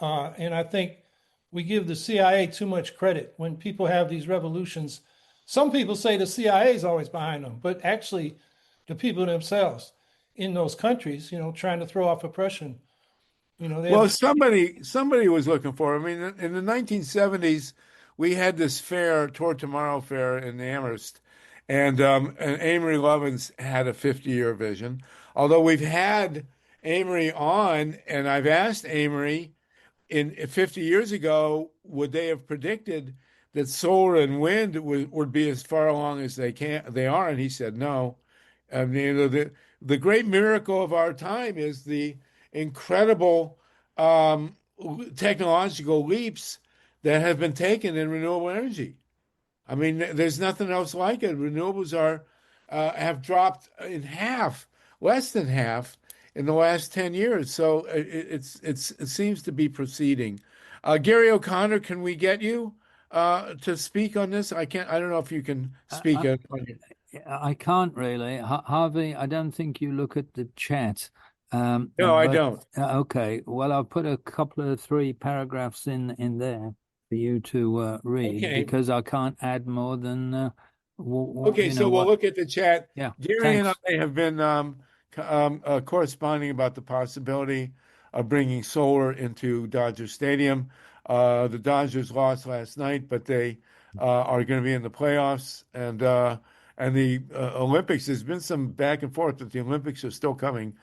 And I think we give the CIA too much credit when people have these revolutions. Some people say the CIA is always behind them, but actually the people themselves in those countries, trying to throw off oppression. Somebody was looking for it. I mean, in the 1970s, we had this fair, Toward Tomorrow fair in Amherst, and Amory Lovins had a 50-year vision. Although we've had Amory on, and I've asked Amory, 50 years ago, would they have predicted that solar and wind would be as far along as they are? And he said no. I mean, the great miracle of our time is the incredible technological leaps that have been taken in renewable energy. I mean, there's nothing else like it. Renewables have dropped in half, less than half, in the last 10 years. So it seems to be proceeding. Gary O'Connor, can we get you to speak on this? I don't know if you can speak. I can't really. Harvey, I don't think you look at the chat. No, I don't. Okay. Well, I'll put a couple of 3 paragraphs in there for you to read, because I can't add more than. Okay, so we'll look at the chat. Yeah, Gary and thanks. I have been corresponding about the possibility of bringing solar into Dodger Stadium. The Dodgers lost last night, but they are going to be in the playoffs, and the Olympics. There's been some back and forth, but the Olympics are still coming.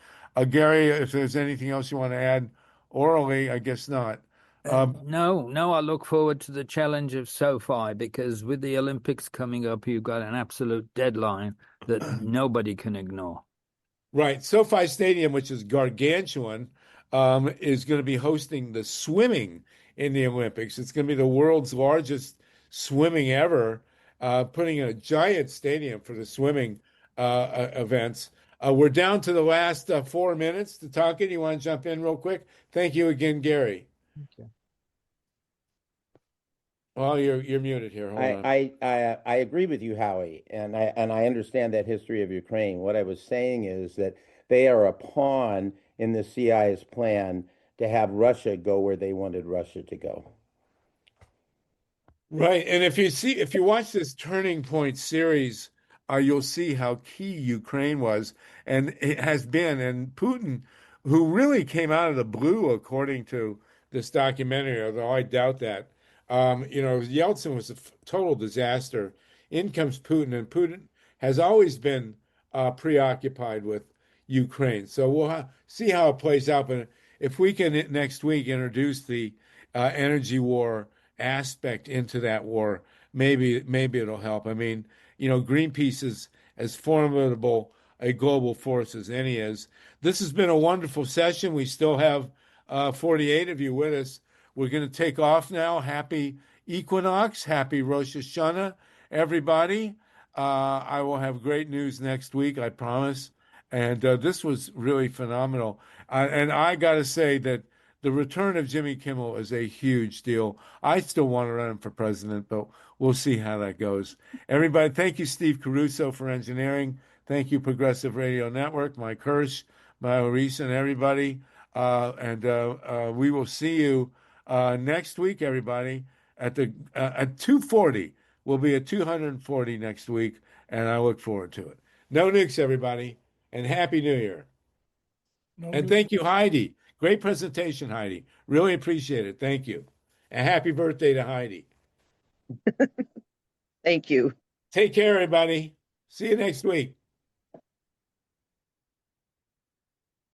Gary, if there's anything else you want to add orally, I guess not. No, I look forward to the challenge of SoFi, because with the Olympics coming up, you've got an absolute deadline that nobody can ignore. Right. SoFi Stadium, which is gargantuan, is going to be hosting the swimming in the Olympics. It's going to be the world's largest swimming ever, putting in a giant stadium for the swimming events. We're down to the last 4 minutes. Tatanka, do you want to jump in real quick? Thank you again, Gary. Okay. Well, you're muted here. Hold on. I agree with you, Howie, and I understand that history of Ukraine. What I was saying is that they are a pawn in the CIA's plan to have Russia go where they wanted Russia to go. Right, and if you watch this Turning Point series, you'll see how key Ukraine was and it has been. And Putin, who really came out of the blue, according to this documentary, although I doubt that. Yeltsin was a total disaster. In comes Putin, and Putin has always been preoccupied with Ukraine. So we'll see how it plays out. But if we can next week introduce the energy war aspect into that war, maybe it'll help. I mean, Greenpeace is as formidable a global force as any is. This has been a wonderful session. We still have 48 of you with us. We're going to take off now. Happy equinox. Happy Rosh Hashanah, everybody. I will have great news next week, I promise. And this was really phenomenal. And I got to say that the return of Jimmy Kimmel is a huge deal. I still want to run him for president, but we'll see how that goes. Everybody, thank you, Steve Caruso, for engineering. Thank you, Progressive Radio Network, Mike Hersh, MYLA RESON, everybody. And we will see you next week, everybody, at 240. We'll be at 240 next week, and I look forward to it. No nukes, everybody, and Happy New Year. And thank you, Heidi. Great presentation, Heidi. Really appreciate it. Thank you. And happy birthday to Heidi. Thank you. Take care, everybody. See you next week.